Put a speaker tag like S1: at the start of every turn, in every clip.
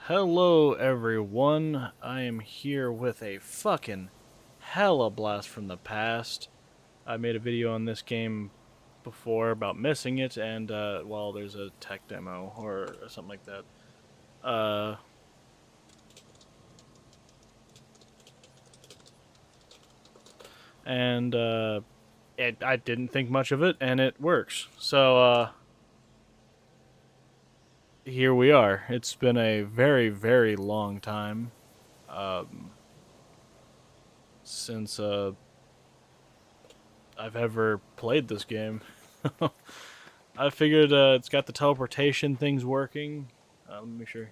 S1: Hello everyone, I am here with a fucking hella blast from the past. I made a video on this game before about missing it, and well, there's a tech demo or something like that. And I didn't think much of it, and it works. So here we are. It's been a very, very long time since I've ever played this game. I figured it's got the teleportation things working. Let me make sure.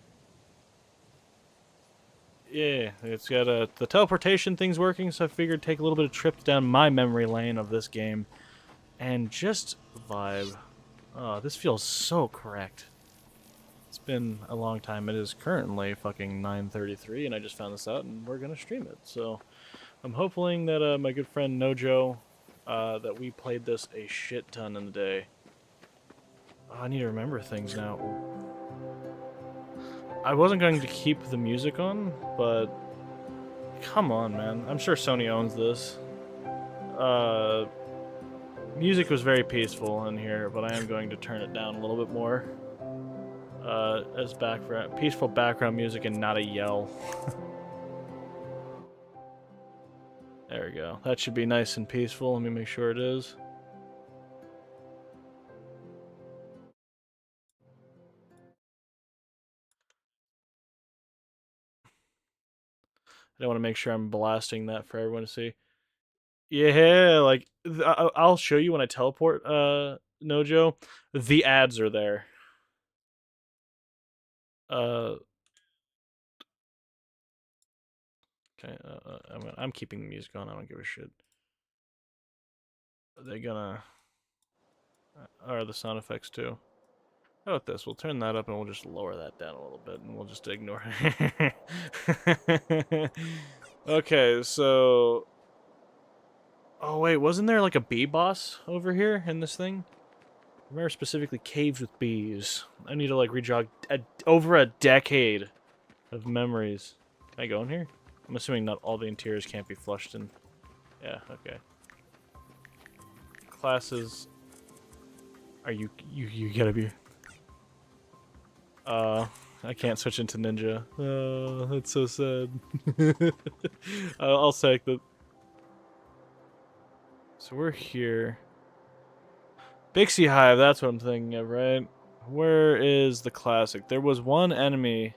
S1: Yeah, it's got the teleportation things working, so I figured take a little bit of trip down my memory lane of this game and just vibe. Oh, this feels so correct. It's been a long time. It is currently fucking 9:33, and I just found this out, and we're gonna stream it. So I'm hoping that my good friend Nojo, that we played this a shit ton in the day. Oh, I need to remember things now. I wasn't going to keep the music on, but come on, man. I'm sure Sony owns this. Music was very peaceful in here, but I am going to turn it down a little bit more. As peaceful background music and not a yell. There we go. That should be nice and peaceful. Let me make sure it is. I don't want to make sure I'm blasting that for everyone to see. Yeah, like I'll show you when I teleport. Nojo, the ads are there. Okay. I'm keeping the music on. I don't give a shit. Are they gonna? Are the sound effects too? How about this? We'll turn that up and we'll just lower that down a little bit and we'll just ignore it. Okay, so. Oh wait, wasn't there like a bee boss over here in this thing? I remember specifically caves with bees. I need to like rejog over a decade of memories. Can I go in here? I'm assuming not all the interiors can't be flushed in. Yeah, okay. Classes. Are you gotta be. I can't switch into ninja. Oh, that's so sad. I'll take that. So we're here. Bixie Hive, that's what I'm thinking of, right? Where is the classic? There was one enemy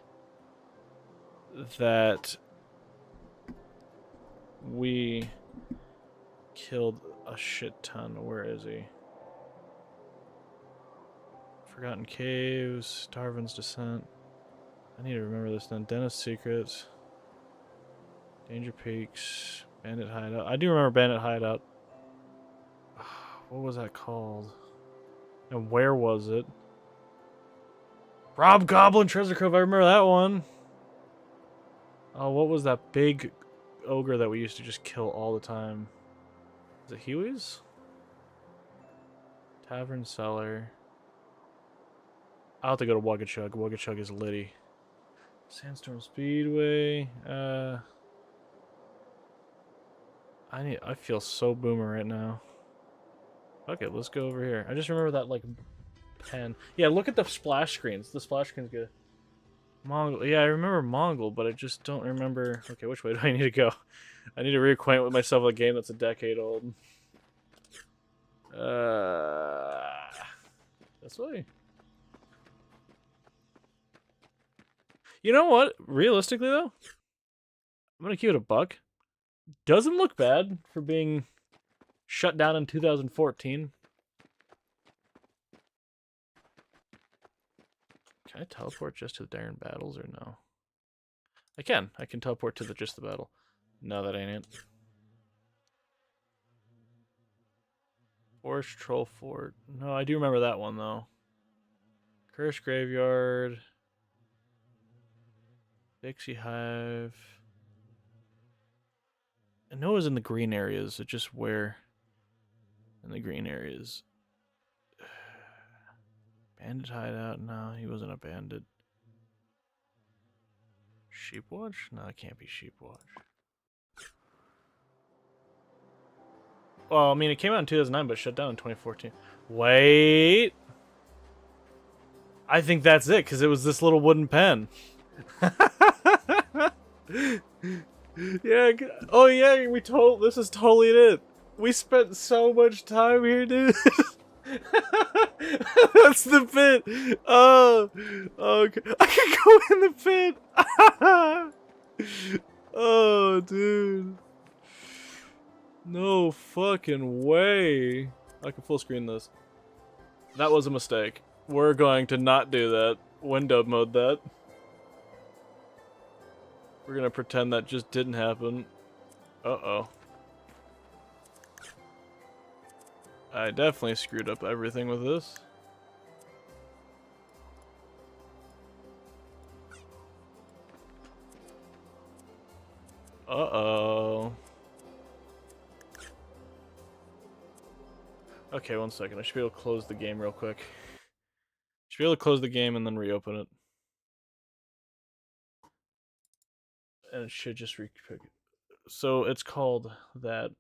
S1: that we killed a shit ton. Where is he? Forgotten Caves, Darwin's Descent. I need to remember this then. Dentist's Secrets. Danger Peaks. Bandit Hideout. I do remember Bandit Hideout. What was that called? And where was it? Rob Goblin Treasure Cove. I remember that one. Oh, what was that big ogre that we used to just kill all the time? Is it Huey's? Tavern Cellar. I'll have to go to Wugachug. Wugachug is litty. Sandstorm Speedway. I feel so boomer right now. Okay, let's go over here. I just remember that like pen. Yeah, look at the splash screens. The splash screen's good. Mongol. Yeah, I remember Mongol, but I just don't remember. Okay, which way do I need to go? I need to reacquaint with myself with a game that's a decade old. This way. You know what? Realistically, though, I'm gonna keep it a buck. Doesn't look bad for being shut down in 2014. Can I teleport just to the Darren battles or no? I can. I can teleport to just the battle. No, that ain't it. Forest Troll Fort. No, I do remember that one though. Curse Graveyard. Dixie Hive. I know it was in the green areas. It's just where in the green areas. Bandit Hideout? No, he wasn't a bandit. Sheepwatch? No, it can't be Sheepwatch. Well, I mean, it came out in 2009, but shut down in 2014. Wait. I think that's it, because it was this little wooden pen. Yeah. Oh, yeah, this is totally it. We spent so much time here, dude. That's the pit. Oh, okay. I can go in the pit. Oh, dude. No fucking way. I can full screen this. That was a mistake. We're going to not do that. Window mode that. We're gonna pretend that just didn't happen. Uh-oh. I definitely screwed up everything with this. Uh-oh. Okay, 1 second. I should be able to close the game real quick. Should be able to close the game and then reopen it. And it should just so it's called that.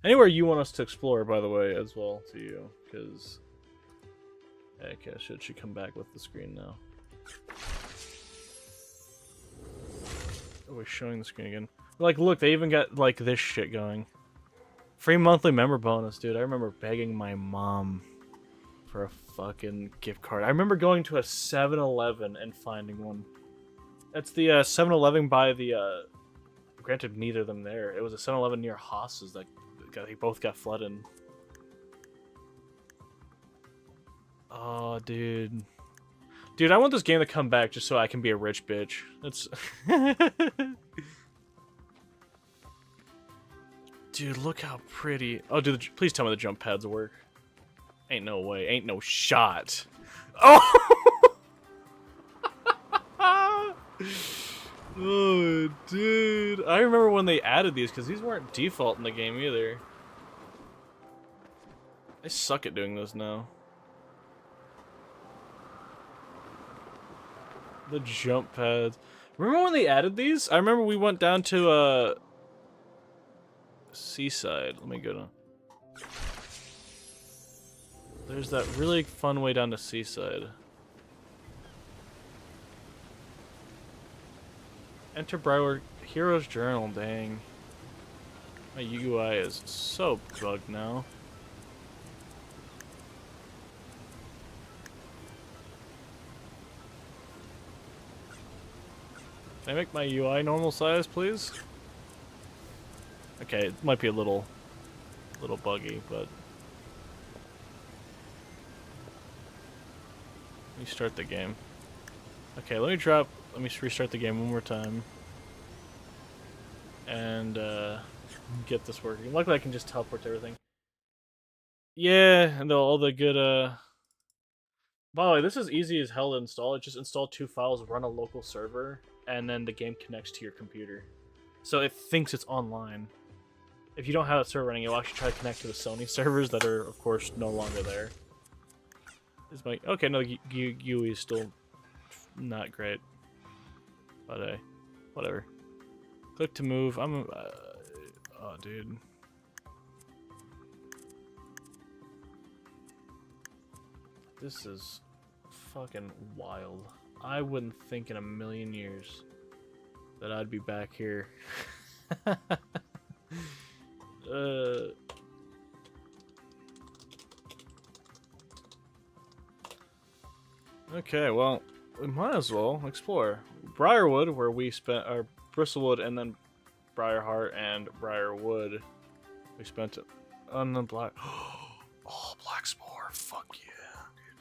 S1: Anywhere you want us to explore, by the way, as well to you, because okay, it should come back with the screen now. Oh, we're showing the screen again. Like, look, they even got like this shit going. Free monthly member bonus, dude. I remember begging my mom for a fucking gift card. I remember going to a 7-Eleven and finding one. That's the 7-Eleven by the. Granted, neither of them there. It was a 7-Eleven near Haas's that they both got flooded. Oh, dude. Dude, I want this game to come back just so I can be a rich bitch. That's. Dude, look how pretty. Oh, dude, please tell me the jump pads work. Ain't no way. Ain't no shot. Oh! Oh, dude. I remember when they added these, because these weren't default in the game either. I suck at doing this now. The jump pads. Remember when they added these? I remember we went down to, Seaside. Let me go down. There's that really fun way down to Seaside. Enter Briar Hero's Journal, dang. My UI is so bugged now. Can I make my UI normal size, please? Okay, it might be a little buggy, but let me start the game. Okay, let me restart the game one more time. And get this working. Luckily I can just teleport to everything. Yeah, and all the good by the way, this is easy as hell to install. It just install 2 files, run a local server, and then the game connects to your computer. So it thinks it's online. If you don't have a server running, you'll actually try to connect to the Sony servers that are, of course, no longer there. Is my okay? No, GUI is still not great, but whatever. Click to move. Oh, dude. This is fucking wild. I wouldn't think in a million years that I'd be back here. Okay, well, we might as well explore Briarwood, where we spent our Bristlewood, and then Briarheart and Briarwood. We spent it on the black. Oh, Black Spore! Fuck yeah, dude.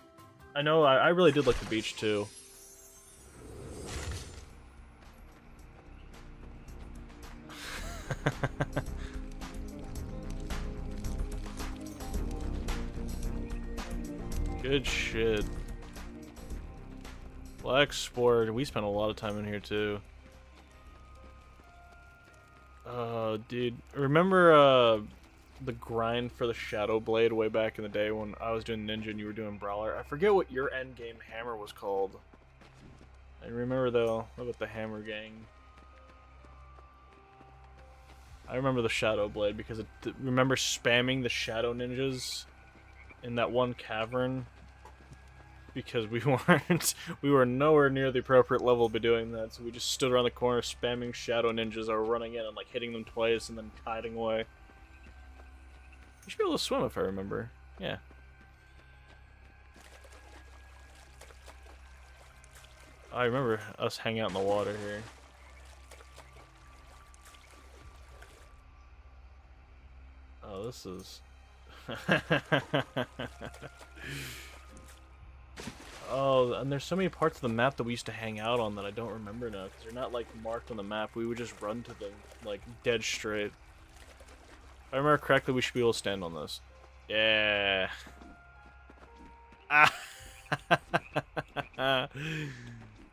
S1: I know. I really did like the beach too. Good shit. Black Spore, we spent a lot of time in here too. Dude, remember the grind for the Shadow Blade way back in the day when I was doing Ninja and you were doing Brawler? I forget what your end game hammer was called. I remember though, what about the Hammer Gang? I remember the Shadow Blade because remember spamming the Shadow Ninjas in that one cavern? Because we were nowhere near the appropriate level to be doing that, so we just stood around the corner spamming Shadow Ninjas or running in and like hitting them twice and then hiding away. You should be able to swim if I remember. Yeah. I remember us hanging out in the water here. Oh, this is... Oh, and there's so many parts of the map that we used to hang out on that I don't remember now, because they're not, like, marked on the map. We would just run to them, like, dead straight. If I remember correctly, we should be able to stand on this. Yeah.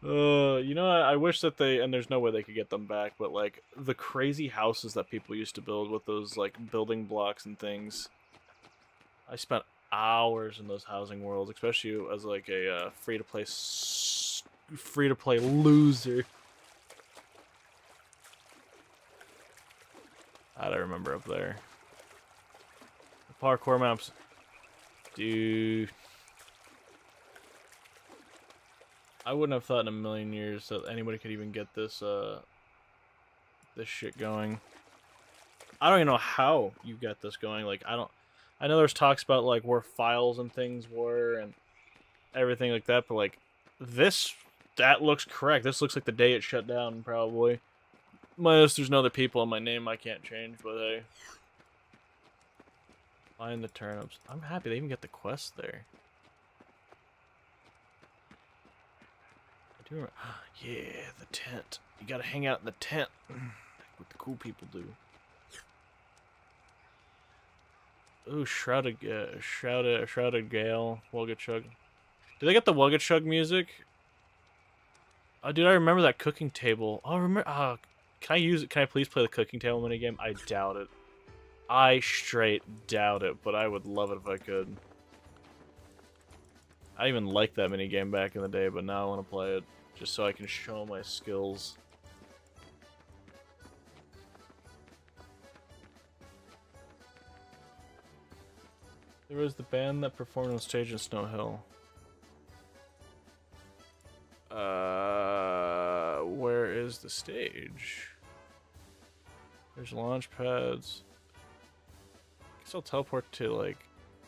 S1: You know, I wish that and there's no way they could get them back, but, like, the crazy houses that people used to build with those, like, building blocks and things. I spent hours in those housing worlds, especially as, like, a free-to-play loser. How'd I remember up there? The parkour maps. Dude. I wouldn't have thought in a million years that anybody could even get this, this shit going. I don't even know how you got this going. Like, I know there's talks about, like, where files and things were and everything like that, but, like, that looks correct. This looks like the day it shut down, probably. Minus there's no other people in my name I can't change, but hey. Find the turnips. I'm happy they even get the quest there. Yeah, the tent. You gotta hang out in the tent. What the cool people do. Ooh, Shrouded Gale, Wugga Chug. Did they get the Wugga Chug music? Oh, dude, I remember that cooking table. Oh, remember. Can I please play the cooking table minigame? I doubt it. I straight doubt it, but I would love it if I could. I even liked that minigame back in the day, but now I want to play it. Just so I can show my skills. There was the band that performed on stage in Snow Hill. Where is the stage? There's launch pads. I guess I'll teleport to, like,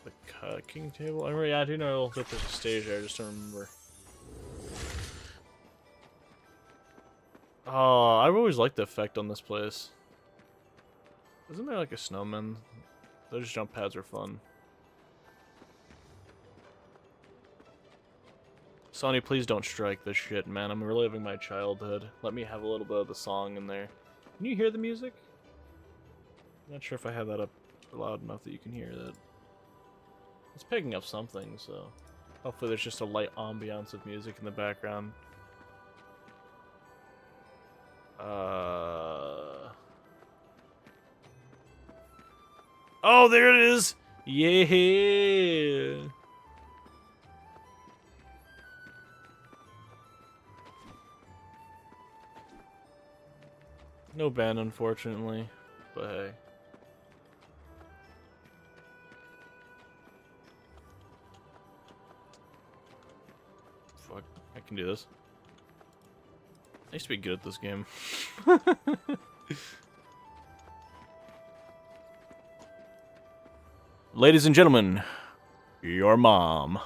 S1: the cooking table. I remember, yeah, I do know that there's a stage there, I just don't remember. Oh, I've always liked the effect on this place. Isn't there like a snowman? Those jump pads are fun. Sonny, please don't strike this shit, man. I'm reliving my childhood. Let me have a little bit of the song in there. Can you hear the music? I'm not sure if I have that up loud enough that you can hear that. It's picking up something, so hopefully there's just a light ambiance of music in the background. Oh, there it is! Yeah! No ban, unfortunately, but hey. Fuck, I can do this. I used to be good at this game. Ladies and gentlemen, your mom.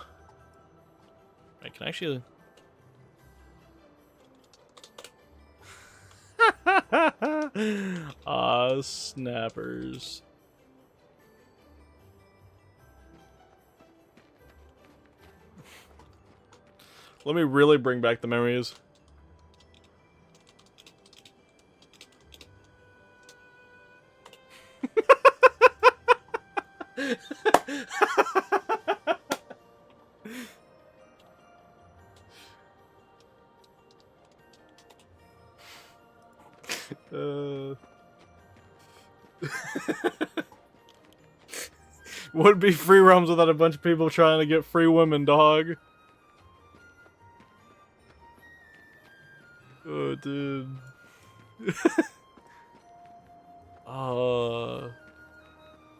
S1: I can actually... snappers. Let me really bring back the memories. Would be free roams without a bunch of people trying to get free women, dog. Dude.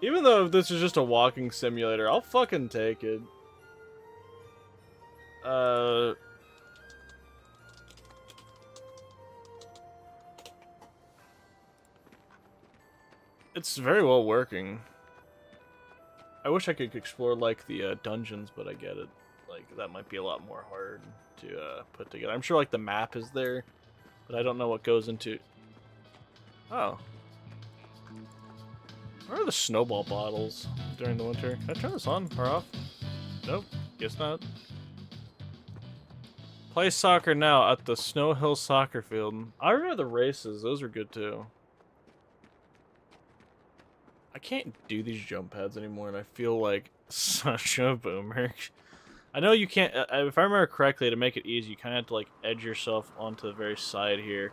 S1: Even though this is just a walking simulator, I'll fucking take it. It's very well working. I wish I could explore, like, the dungeons, but I get it. Like, that might be a lot more hard to put together. I'm sure, like, the map is there, but I don't know what goes into... Oh. Where are the snowball bottles during the winter? Can I turn this on or off? Nope. Guess not. Play soccer now at the Snow Hill soccer field. I remember the races. Those were good, too. I can't do these jump pads anymore, and I feel like such a boomer. I know you can't... if I remember correctly, to make it easy, you kind of have to, like, edge yourself onto the very side here.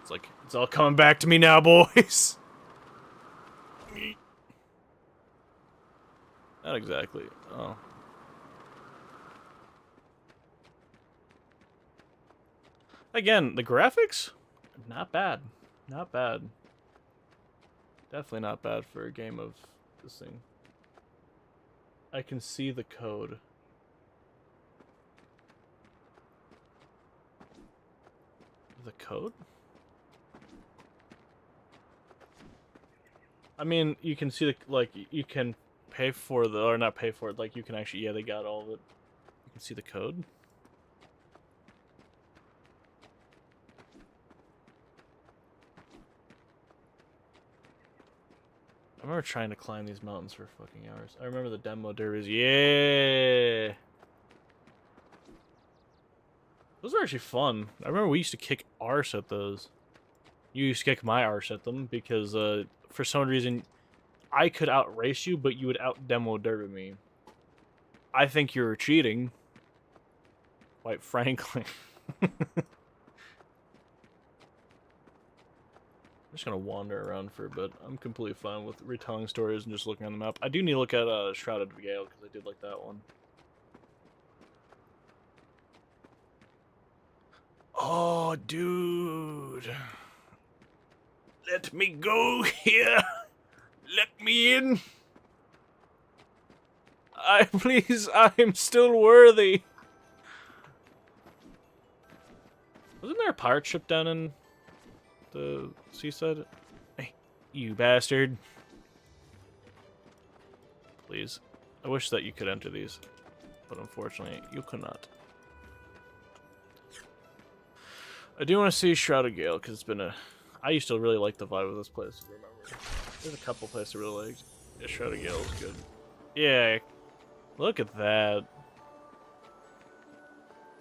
S1: It's like, it's all coming back to me now, boys. Not exactly. Oh. Again, the graphics? Not bad. Not bad. Definitely not bad for a game of this thing. I can see the code. The code? I mean, you can see the, like, you can pay for the, or not pay for it, like, you can actually, yeah, they got all of it. You can see the code. I remember trying to climb these mountains for fucking hours. I remember the demo derbies. Yeah! Those are actually fun. I remember we used to kick arse at those. You used to kick my arse at them because, for some reason, I could outrace you, but you would out-demo derby me. I think you were cheating. Quite frankly. I'm just gonna wander around for a bit. I'm completely fine with retelling stories and just looking on the map. I do need to look at Shrouded Gale, because I did like that one. Oh, dude. Let me go here. Let me in. Please, I'm still worthy. Wasn't there a pirate ship down in the seaside? Hey, you bastard. Please. I wish that you could enter these, but unfortunately, you could not. I do want to see Shrouded Gale, because it's been a... I used to really like the vibe of this place, if you remember. There's a couple places I really liked. Yeah, Shrouded Gale is good. Yeah, look at that.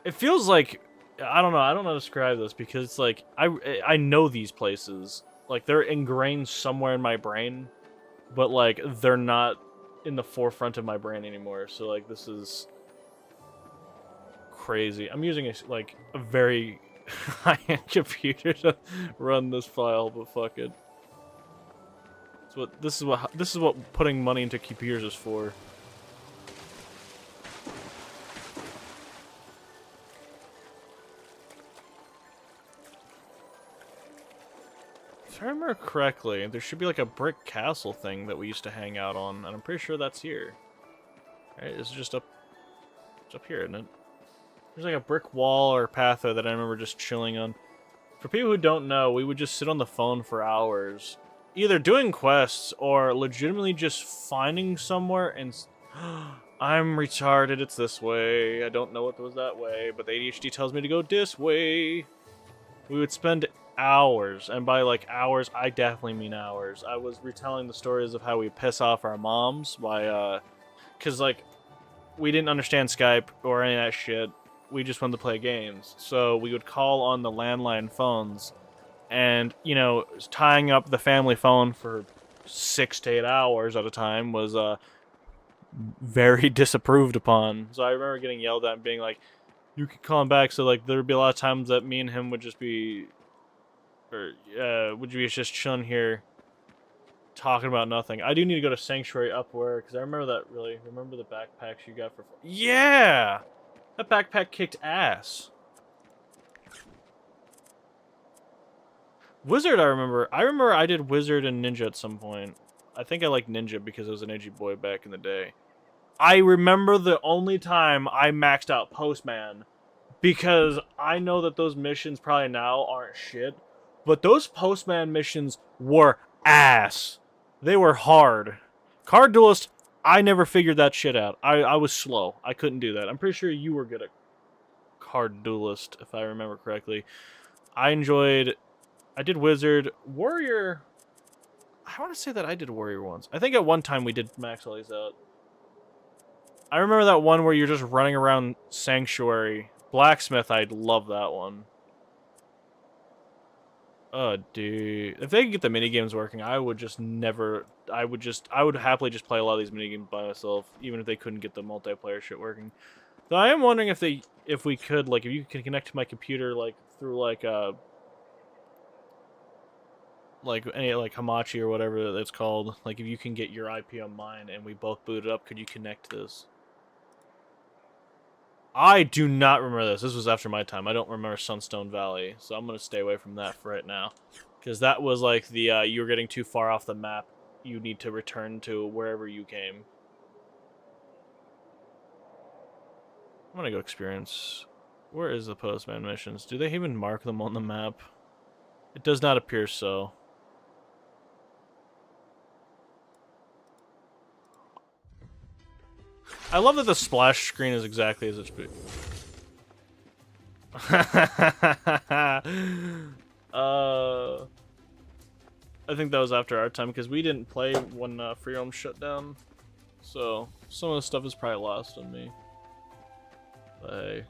S1: It feels like... I don't know how to describe this, because it's like... I know these places. Like, they're ingrained somewhere in my brain, but, like, they're not in the forefront of my brain anymore. So, like, this is... crazy. I'm using, a very... high-end computer to run this file, but fuck it. This is what putting money into computers is for. If I remember correctly, there should be like a brick castle thing that we used to hang out on, and I'm pretty sure that's here. Right? It's just up here, isn't it? There's like a brick wall or pathway that I remember just chilling on. For people who don't know, we would just sit on the phone for hours, either doing quests or legitimately just finding somewhere and... I'm retarded, it's this way. I don't know it was that way, but the ADHD tells me to go this way. We would spend hours, and by like hours, I definitely mean hours. I was retelling the stories of how we piss off our moms by, because like, we didn't understand Skype or any of that shit. We just wanted to play games. So we would call on the landline phones, and, you know, tying up the family phone for 6 to 8 hours at a time was very disapproved upon. So I remember getting yelled at and being like, you could call him back. So like there would be a lot of times that me and him would just be, or would be just chilling here talking about nothing. I do need to go to Sanctuary Upward because I remember that really. Remember the backpacks you got for? Yeah, that backpack kicked ass. Wizard, I remember. I remember I did Wizard and Ninja at some point. I think I liked Ninja because I was an edgy boy back in the day. I remember the only time I maxed out Postman because I know that those missions probably now aren't shit, but those Postman missions were ass. They were hard. Card Duelist, I never figured that shit out. I was slow. I couldn't do that. I'm pretty sure you were good at Card Duelist, if I remember correctly. I did Wizard. Warrior, I want to say that I did Warrior once. I think at one time we did max all these out. I remember that one where you're just running around Sanctuary. Blacksmith, I'd love that one. Oh, dude. If they could get the minigames working, I would just never... I would happily just play a lot of these minigames by myself, even if they couldn't get the multiplayer shit working. Though I am wondering if we could, like, if you can connect to my computer, like, through, like any, like, Hamachi or whatever that's called. Like, if you can get your IP on mine and we both boot it up, could you connect this? I do not remember this. This was after my time. I don't remember Sunstone Valley, so I'm going to stay away from that for right now. Because that was like the, you were getting too far off the map. You need to return to wherever you came. I'm going to go experience. Where is the Postman missions? Do they even mark them on the map? It does not appear so. I love that the splash screen is exactly as it should be. I think that was after our time because we didn't play when Free Roam shut down. So some of the stuff is probably lost on me. But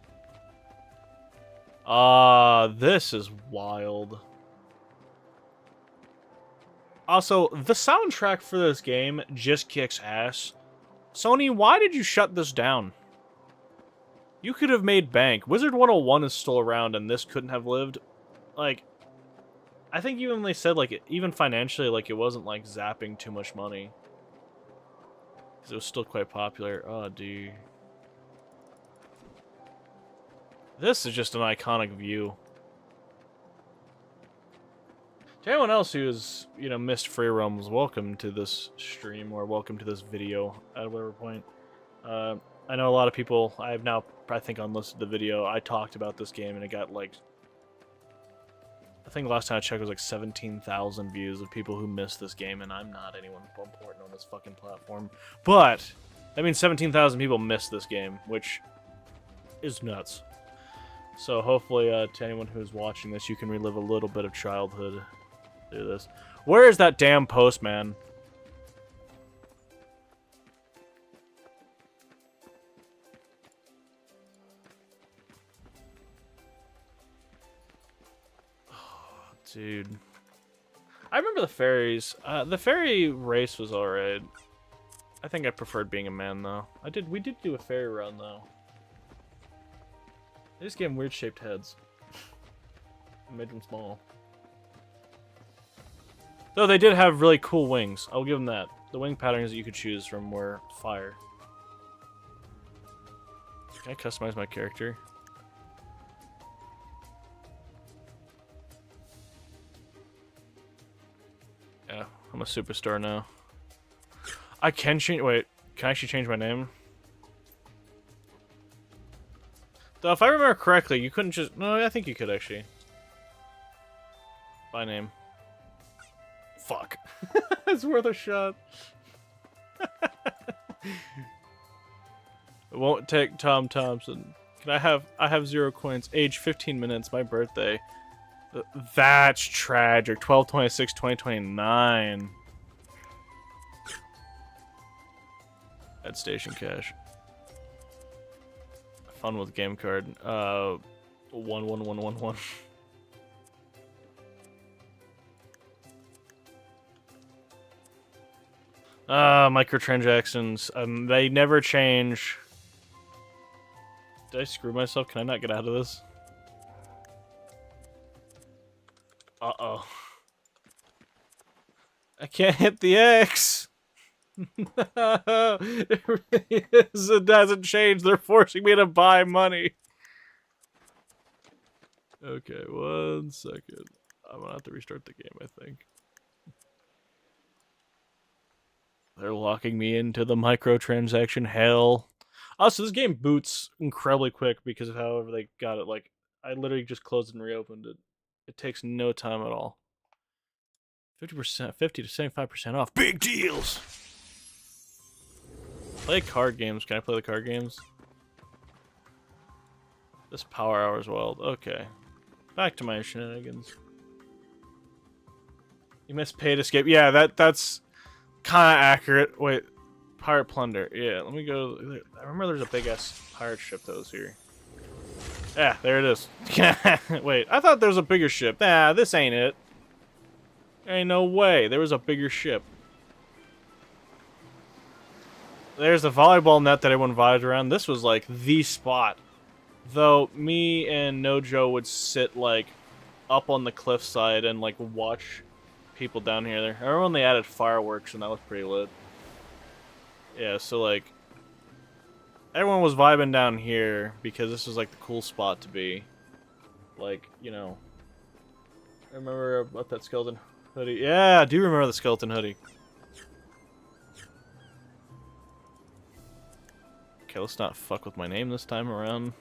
S1: hey. This is wild. Also, the soundtrack for this game just kicks ass. Sony, why did you shut this down? You could have made bank. Wizard 101 is still around and this couldn't have lived. Like, I think even they said, like, even financially, like, it wasn't, like, zapping too much money. Because it was still quite popular. Oh, dude. This is just an iconic view. To anyone else who has, you know, missed Free Roams, welcome to this stream, or welcome to this video at whatever point. I know a lot of people, I have now, I think, unlisted the video. I talked about this game, and it got, like, I think last time I checked it was like 17,000 views of people who missed this game, and I'm not anyone important on this fucking platform. But, that means 17,000 people missed this game, which is nuts. So hopefully, to anyone who's watching this, you can relive a little bit of childhood through this. Where is that damn postman? Oh, dude. I remember the ferries. The ferry race was alright. I think I preferred being a man, though. We did do a ferry run, though. They just gave them weird-shaped heads. I made them small. Though they did have really cool wings. I'll give them that. The wing patterns that you could choose from were fire. Can I customize my character? Yeah, I'm a superstar now. I can change... Wait, can I actually change my name? Though, if I remember correctly, you couldn't just... No, I think you could, actually. By name. Fuck. It's worth a shot. It won't take Tom Thompson. Can I have 0 coins. Age 15 minutes, my birthday. That's tragic. 12/26/2029. At station cash. Fun with game card. 11111. Microtransactions. They never change. Did I screw myself? Can I not get out of this? Uh-oh. I can't hit the X. It really is. It doesn't change. They're forcing me to buy money. Okay, 1 second. I'm gonna have to restart the game, I think. They're locking me into the microtransaction hell. Also, this game boots incredibly quick because of however they got it. Like, I literally just closed and reopened it. It takes no time at all. 50%, 50 to 75% off. Big deals! Play card games. Can I play the card games? This power hour is wild. Okay. Back to my shenanigans. You missed paid escape. Yeah, that's kind of accurate. Wait. Pirate plunder. Yeah, let me go. I remember there's a big ass pirate ship that was here. Yeah, there it is. Wait, I thought there was a bigger ship. Nah, this ain't it. There ain't no way. There was a bigger ship. There's the volleyball net that everyone vibed around. This was like the spot. Though me and Nojo would sit like up on the cliffside and like watch people down here. I remember when they added fireworks and that was pretty lit. Yeah, so like everyone was vibing down here because this was like the cool spot to be. Like, you know. I remember about that skeleton hoodie. Yeah, I do remember the skeleton hoodie. Okay, let's not fuck with my name this time around.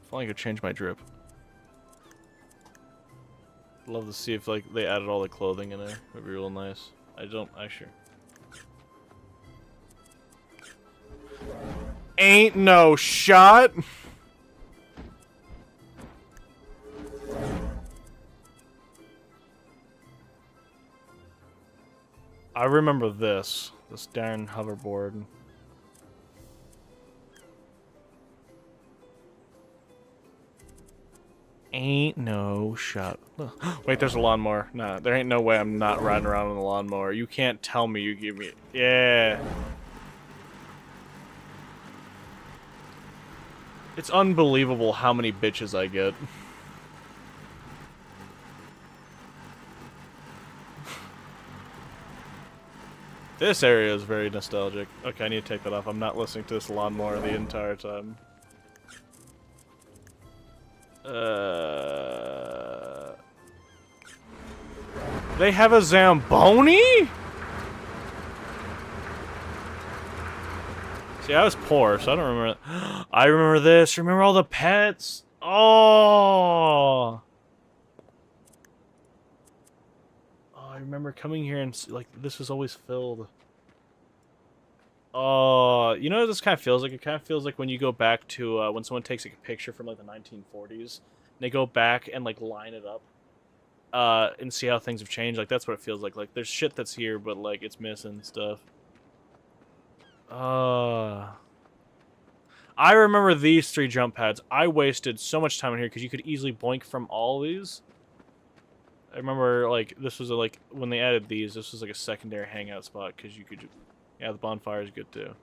S1: If only I could change my drip. I'd love to see if like they added all the clothing in there. It'd be real nice. I don't actually. Ain't no shot. I remember this darn hoverboard. Ain't no shot. Wait, there's a lawnmower. Nah, there ain't no way I'm not riding around on the lawnmower. You can't tell me you give me... Yeah. It's unbelievable how many bitches I get. This area is very nostalgic. Okay, I need to take that off. I'm not listening to this lawnmower the entire time. They have a Zamboni? See, I was poor, so I don't remember. I remember this. Remember all the pets? Oh! I remember coming here and, like, this was always filled. Oh, you know what this kind of feels like? It kind of feels like when you go back to, when someone takes like, a picture from, like, the 1940s. And they go back and, like, line it up. And see how things have changed. Like, that's what it feels like. Like, there's shit that's here, but, like, it's missing stuff. I remember these 3 jump pads. I wasted so much time in here because you could easily boink from all these. I remember, like, this was, like, when they added these, this was, like, a secondary hangout spot because you could... Yeah, the bonfire is good, too.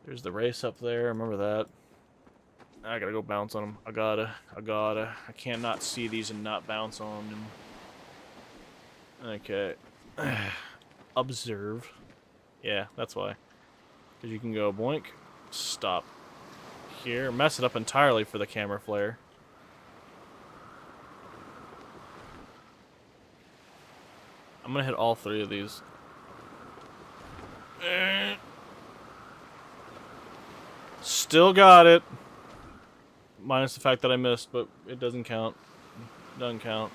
S1: There's the race up there. I remember that. I gotta go bounce on them. I gotta. I can't not see these and not bounce on them. Okay. Observe. Yeah, that's why. Because you can go boink, stop here, mess it up entirely for the camera flare. I'm gonna hit all 3 of these. Still got it. Minus the fact that I missed, but it doesn't count. Doesn't count.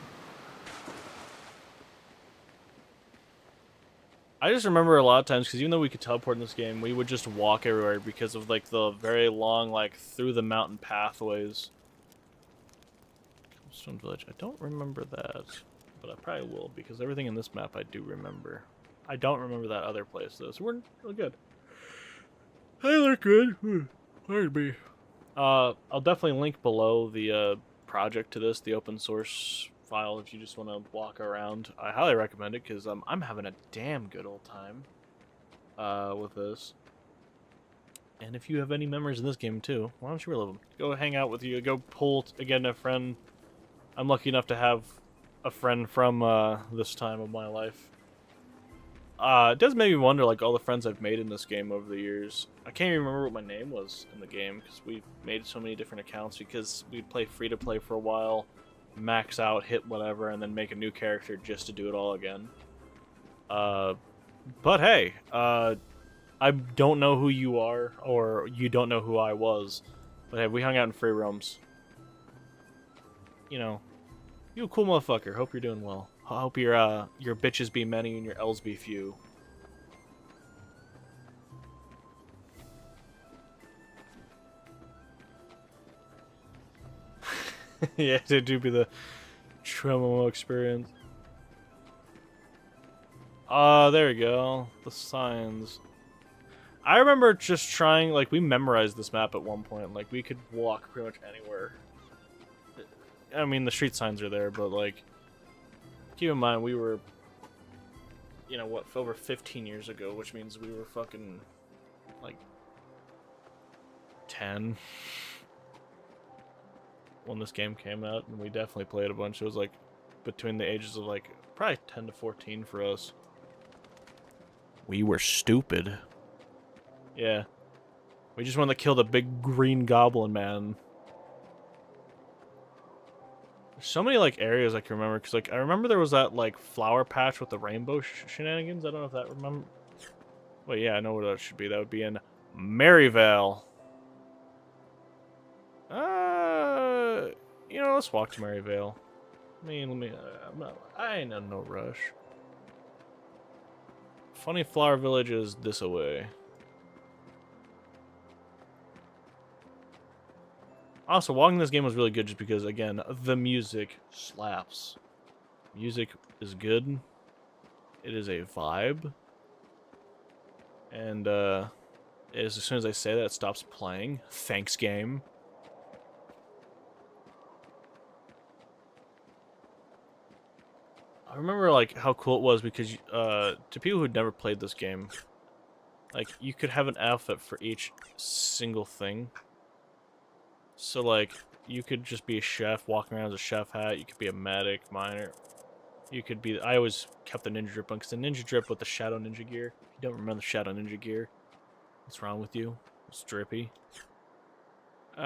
S1: I just remember a lot of times, because even though we could teleport in this game, we would just walk everywhere because of, like, the very long, like, through the mountain pathways. Stone Village. I don't remember that, but I probably will, because everything in this map I do remember. I don't remember that other place, though, so we're really good. I look good. Pardon me. I'll definitely link below the project to this, the open source file, if you just want to walk around. I highly recommend it because I'm having a damn good old time with this. And if you have any memories in this game too, why don't you relive them? Go hang out with you. Go pull again a friend I'm lucky enough to have a friend from this time of my life. It does make me wonder, like, all the friends I've made in this game over the years. I can't even remember what my name was in the game, because we've made so many different accounts, because we'd play free-to-play for a while, max out, hit whatever, and then make a new character just to do it all again. But hey, I don't know who you are, or you don't know who I was, but hey, we hung out in free roams. You know, you a cool motherfucker. Hope you're doing well. I hope your bitches be many and your L's be few. Yeah, it do be the Tremolo experience. There we go. The signs. I remember just trying, like, we memorized this map at one point. Like, we could walk pretty much anywhere. I mean, the street signs are there, but, like, keep in mind, we were, you know, what, over 15 years ago, which means we were fucking, like, 10 when this game came out, and we definitely played a bunch. It was, like, between the ages of, like, probably 10 to 14 for us. We were stupid. Yeah. We just wanted to kill the big green goblin man. There's so many, like, areas I can remember, because, like, I remember there was that, like, flower patch with the rainbow shenanigans. I don't know if that remember... Wait, yeah, I know where that should be. That would be in Maryvale. You know, let's walk to Maryvale. I mean, I ain't in no rush. Funny Flower Village is this away. Also, walking this game was really good just because, again, the music slaps. Music is good. It is a vibe. And, as soon as I say that, it stops playing. Thanks, game. I remember, like, how cool it was because, to people who'd never played this game, like, you could have an outfit for each single thing. So, like, you could just be a chef, walking around as a chef hat. You could be a medic, miner. You could be... I always kept the ninja drip on, because the ninja drip with the shadow ninja gear. If you don't remember the shadow ninja gear, what's wrong with you? It's drippy. I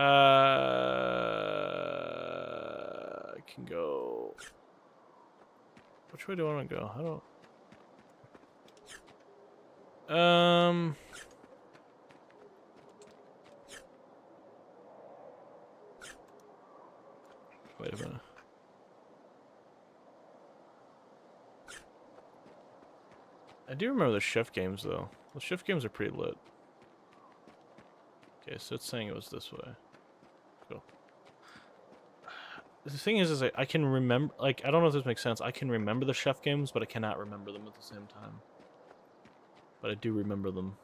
S1: can go... Which way do I want to go? I don't... Wait a minute. I do remember the chef games, though. The chef games are pretty lit. Okay, so it's saying it was this way. Cool. The thing is I can remember... Like, I don't know if this makes sense. I can remember the chef games, but I cannot remember them at the same time. But I do remember them.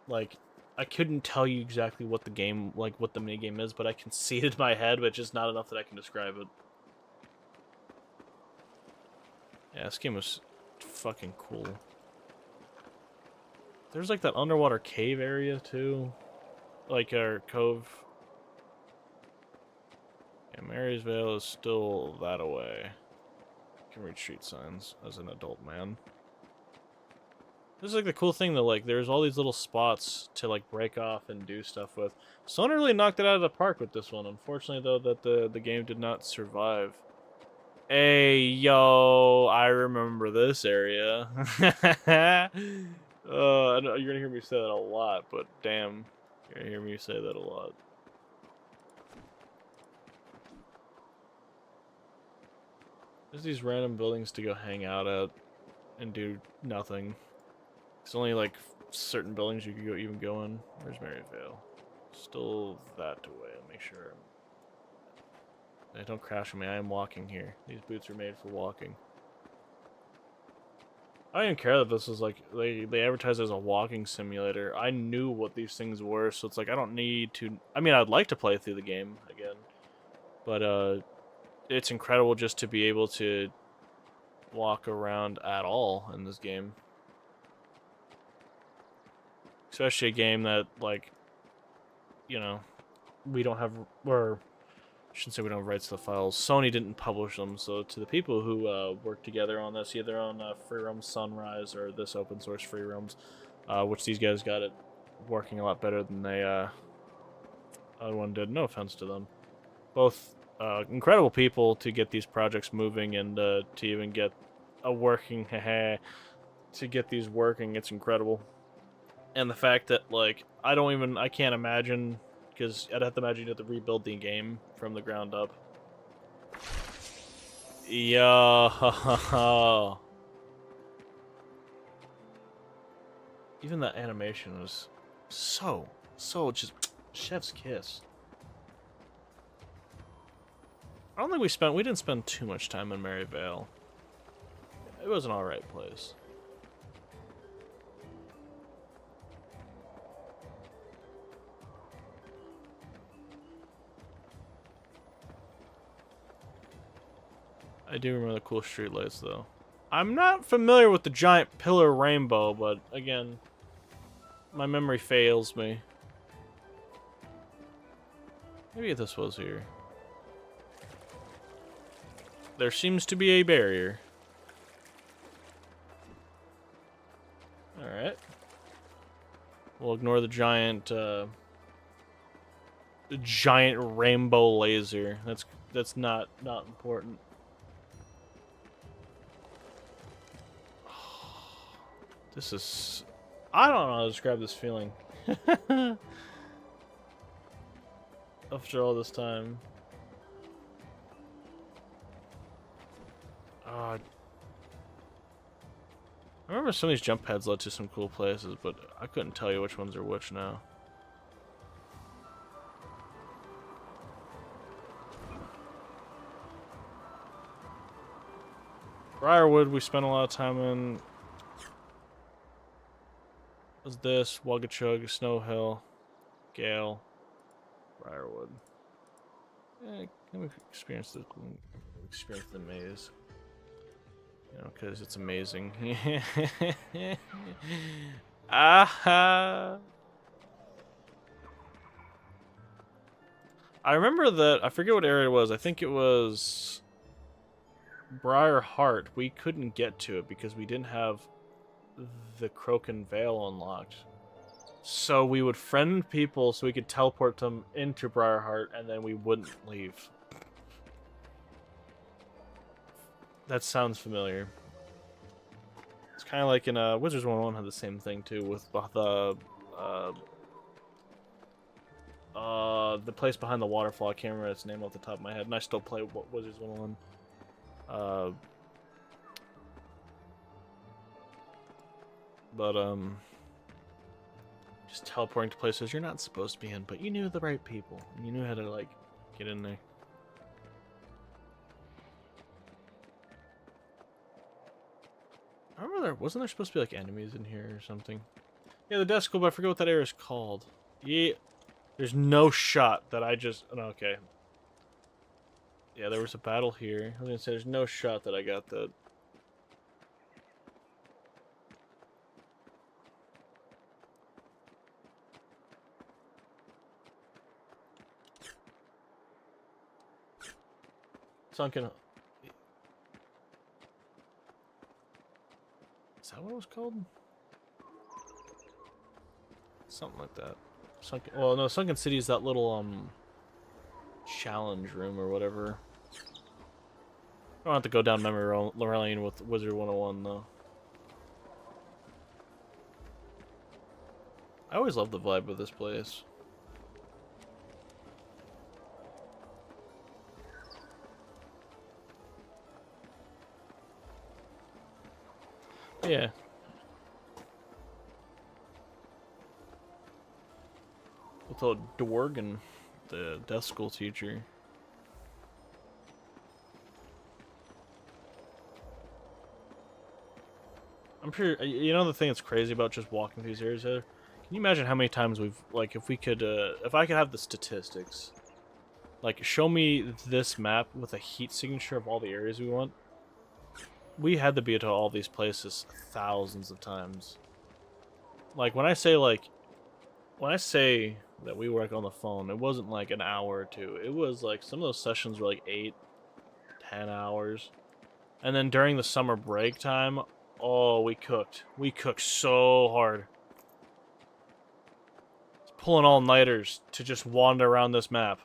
S1: Like, I couldn't tell you exactly what the game... Like, what the minigame is, but I can see it in my head, but just not enough that I can describe it. Yeah, this game was fucking cool. There's like that underwater cave area too. Like our cove. Yeah, Marysvale is still that away. I can read street signs as an adult man. This is like the cool thing though, like there's all these little spots to like break off and do stuff with. Someone really knocked it out of the park with this one. Unfortunately though, that the game did not survive. Hey, yo, I remember this area. I know you're gonna hear me say that a lot, but damn, you're gonna hear me say that a lot. There's these random buildings to go hang out at and do nothing. It's only like certain buildings you could even go in. Where's Maryvale? Still that way. I'll make sure. Hey, don't crash on me. I am walking here. These boots are made for walking. I don't even care that this is like they advertise it as a walking simulator. I knew what these things were, so it's like I don't need to. I mean, I'd like to play through the game again, but it's incredible just to be able to walk around at all in this game. Especially a game that, like, you know, we don't have, or shouldn't say we don't have rights to the files. Sony didn't publish them, so to the people who worked together on this, either on Free Roam Sunrise or this open source Free Roams, which these guys got it working a lot better than they other one did. No offense to them. Both incredible people to get these projects moving and to even get a working to get these working. It's incredible. And the fact that, like, I can't imagine, because I'd have to imagine you have to rebuild the game from the ground up. Yo. Even that animation was so just chef's kiss. I don't think we didn't spend too much time in Maryvale. It was an alright place. I do remember the cool streetlights, though. I'm not familiar with the giant pillar rainbow, but again, my memory fails me. Maybe this was here. There seems to be a barrier. Alright. We'll ignore the giant rainbow laser. That's not important. This is... I don't know how to describe this feeling. After all this time. I remember some of these jump pads led to some cool places, but I couldn't tell you which ones are which now. Briarwood we spent a lot of time in. Was this Wagachug, Snow Hill, Gale, Briarwood. Can we experience the maze? You know, because it's amazing. Aha! I remember that, I forget what area it was. I think it was Briar Heart. We couldn't get to it because we didn't have the Croken Vale unlocked. So we would friend people so we could teleport them into Briarheart, and then we wouldn't leave. That sounds familiar. It's kind of like in Wizards 101 had the same thing too with the place behind the waterfall. I can't remember its name off the top of my head, and I still play Wizards 101. Just teleporting to places you're not supposed to be in, but you knew the right people, and you knew how to, like, get in there. I remember wasn't there supposed to be, like, enemies in here or something? Yeah, the desk school, but I forget what that area is called. Yeah, there's no shot that I just... Oh, okay. Yeah, there was a battle here. I was gonna say, there's no shot that I got that. Sunken... Is that what it was called? Something like that. Sunken... Well, no, Sunken City is that little, challenge room or whatever. I don't have to go down memory lane with Wizard 101, though. I always love the vibe of this place. Yeah. With old Dworgen, the death school teacher. I'm sure, you know, the thing that's crazy about just walking through these areas here? Can you imagine how many times we've, like, if I could have the statistics, like, show me this map with a heat signature of all the areas we want. We had to be to all these places thousands of times. Like, when I say that we work on the phone, it wasn't like an hour or two. It was like some of those sessions were like 8, 10 hours. And then during the summer break time, oh, we cooked. We cooked so hard. Pulling all-nighters to just wander around this map.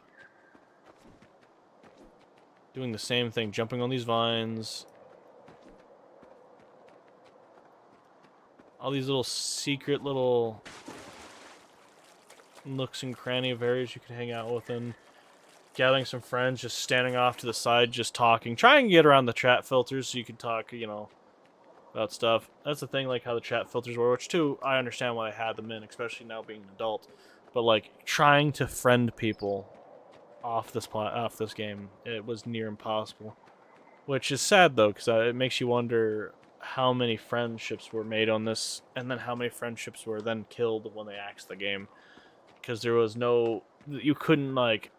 S1: Doing the same thing, jumping on these vines. All these little secret little nooks and cranny of areas you could hang out with, and gathering some friends, just standing off to the side, just talking. Try and get around the chat filters so you can talk, you know, about stuff. That's the thing, like how the chat filters were, which too, I understand why I had them in, especially now being an adult. But like trying to friend people off this game, it was near impossible. Which is sad though, because it makes you wonder how many friendships were made on this, and then how many friendships were then killed when they axed the game. Because there was no, you couldn't like,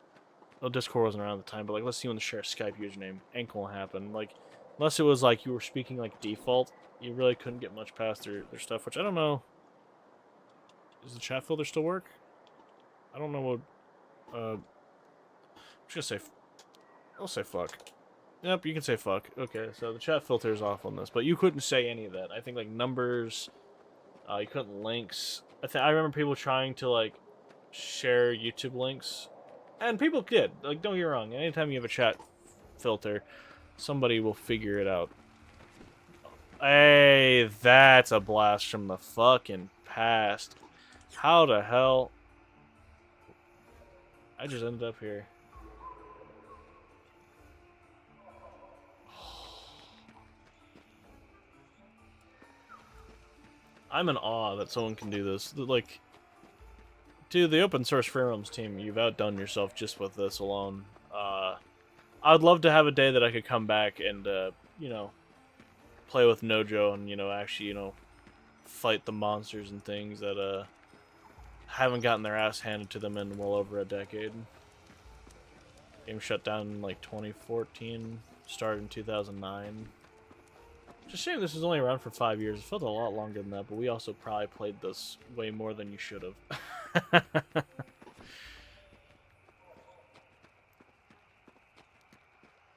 S1: well, Discord wasn't around at the time, but like, let's see when to share a Skype username, ain't gonna happen. Like, unless it was like you were speaking like default, you really couldn't get much past their stuff, which I don't know. Does the chat filter still work? I don't know what, I'm just gonna say, I'll say fuck. Yep, you can say fuck. Okay, so the chat filter is off on this, but you couldn't say any of that. I think like numbers, you couldn't links. I remember people trying to like share YouTube links, and people did. Like, don't get me wrong. Anytime you have a chat filter, somebody will figure it out. Hey, that's a blast from the fucking past. How the hell? I just ended up here. I'm in awe that someone can do this. Like, dude, the open source free roams team, you've outdone yourself just with this alone. I'd love to have a day that I could come back and, you know, play with Nojo and, you know, actually, you know, fight the monsters and things that, haven't gotten their ass handed to them in well over a decade. Game shut down in, like, 2014, started in 2009. It's a shame this was only around for 5 years. It felt a lot longer than that, but we also probably played this way more than you should have.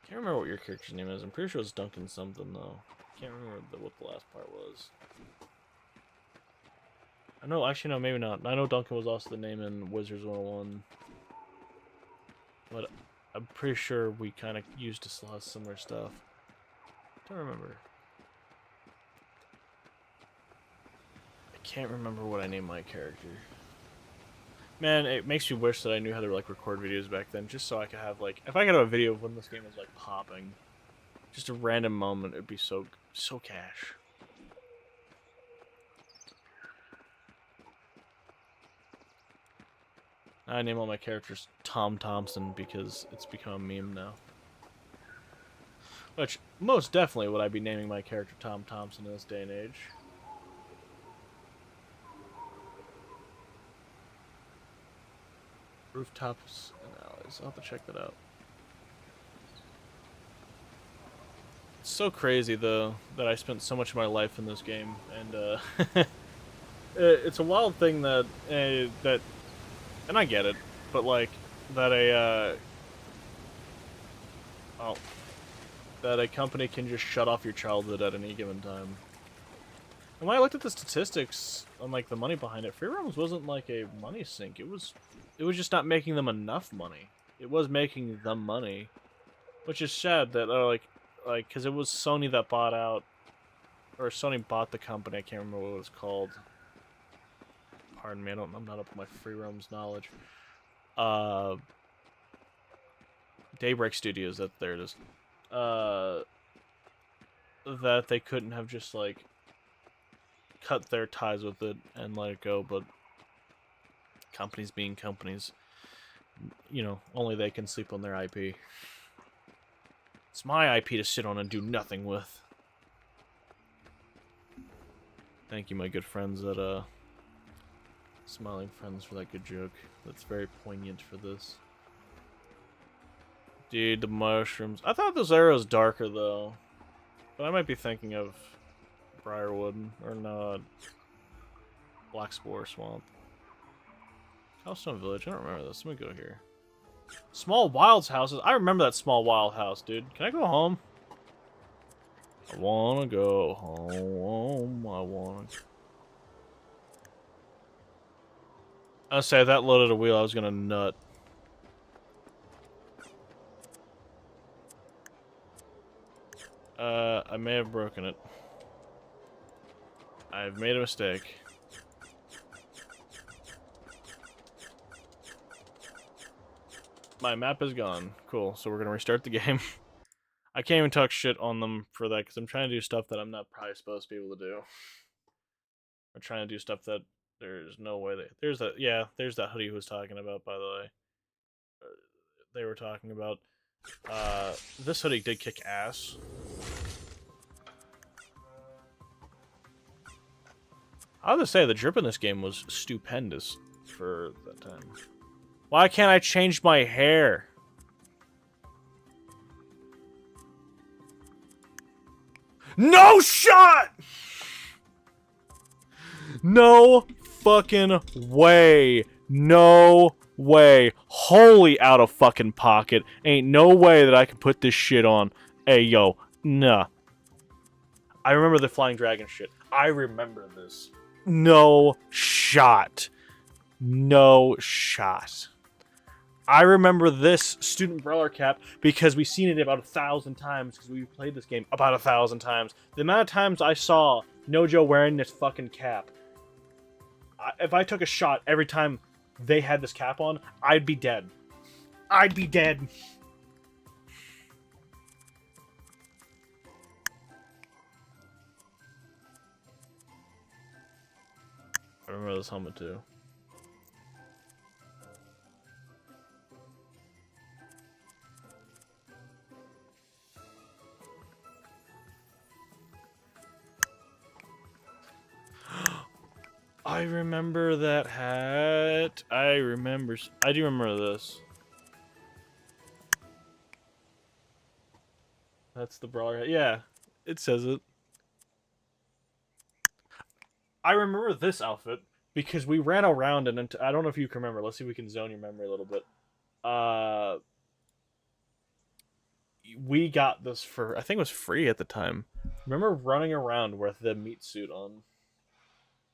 S1: Can't remember what your character's name is. I'm pretty sure it's Duncan something, though. Can't remember what the last part was. I know, actually, no, maybe not. I know Duncan was also the name in Wizards 101. But I'm pretty sure we kind of used to still have similar stuff. Don't remember. I can't remember what I named my character. Man, it makes me wish that I knew how to like record videos back then, just so I could have like, if I could have a video of when this game was like popping, just a random moment, it'd be so cash. I name all my characters Tom Thompson because it's become a meme now. Which, most definitely would I be naming my character Tom Thompson in this day and age. Rooftops and alleys. I'll have to check that out. It's so crazy, though, that I spent so much of my life in this game, and it's a wild thing that and I get it, but like that a company can just shut off your childhood at any given time. And when I looked at the statistics on like the money behind it, free roams wasn't like a money sink. It was just not making them enough money. It was making them money, which is sad that because it was Sony that bought out, or Sony bought the company. I can't remember what it was called. Pardon me, I'm not up on my free roams knowledge. Daybreak Studios. There it is. That they couldn't have just like cut their ties with it and let it go, but companies being companies, you know, only they can sleep on their IP. It's my IP to sit on and do nothing with. Thank you, my good friends at Smiling Friends, for that good joke. That's very poignant for this. Dude, the mushrooms. I thought this area was darker though, but I might be thinking of Briarwood or not. Black Spore Swamp. Hellstone Village. I don't remember this. Let me go here. Small Wilds houses. I remember that small wild house, dude. Can I go home? I wanna go home. I wanna. I say if that loaded a wheel, I was gonna nut. I may have broken it. I've made a mistake. My map is gone. Cool, so we're gonna restart the game. I can't even talk shit on them for that, because I'm trying to do stuff that I'm not probably supposed to be able to do. I'm trying to do stuff that there's no way that... There's that hoodie who was talking about, by the way. They were talking about... this hoodie did kick ass. I have to say, the drip in this game was stupendous for that time. Why can't I change my hair? No shot! No fucking way. No way. Wholly out of fucking pocket. Ain't no way that I can put this shit on. Hey, yo. Nah. I remember the flying dragon shit. I remember this. No shot. No shot. I remember this student brawler cap because we've seen it about 1,000 times because we played this game about 1,000 times. The amount of times I saw Nojo wearing this fucking cap, if I took a shot every time they had this cap on, I'd be dead. I'd be dead. I remember this helmet too. I remember that hat. I do remember this. That's the brawler hat. Yeah, it says it. I remember this outfit because we ran around and I don't know if you can remember. Let's see if we can zone your memory a little bit. We got this for, I think it was free at the time. Remember running around with the meat suit on.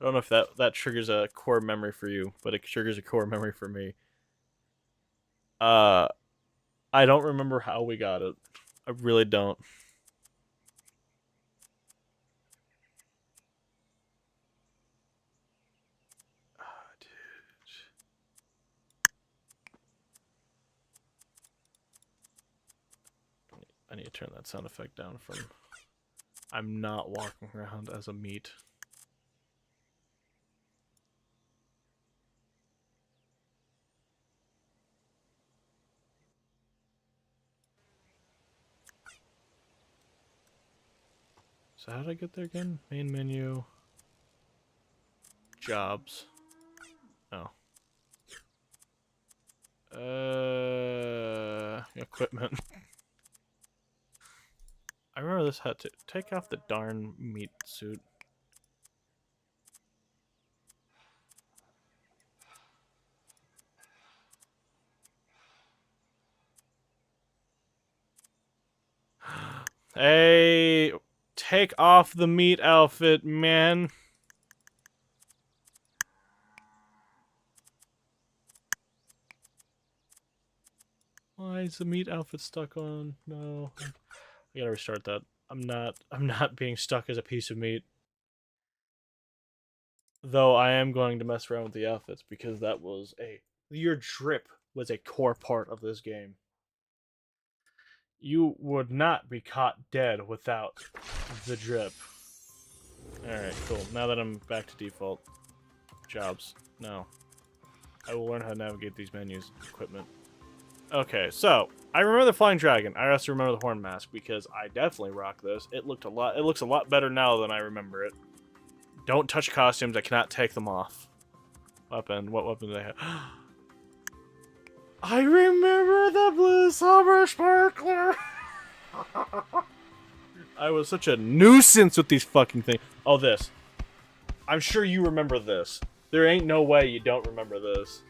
S1: I don't know if that triggers a core memory for you, but it triggers a core memory for me. I don't remember how we got it. I really don't. I need to turn that sound effect down from... I'm not walking around as a meat. So how did I get there again? Main menu. Jobs. Oh. Equipment. I remember this had to take off the darn meat suit. Hey, take off the meat outfit, man. Why is the meat outfit stuck on? No. I gotta restart that. I'm not being stuck as a piece of meat. Though I am going to mess around with the outfits because that was your drip was a core part of this game. You would not be caught dead without the drip. Alright, cool. Now that I'm back to default. Jobs. No. I will learn how to navigate these menus. Equipment. Okay, so I remember the flying dragon. I also remember the horn mask because I definitely rock this. It looks a lot better now than I remember it. Don't touch costumes. I cannot take them off. Weapon. What weapon do they have? I remember the blue summer sparkler. I was such a nuisance with these fucking things. Oh, this. I'm sure you remember this. There ain't no way you don't remember this.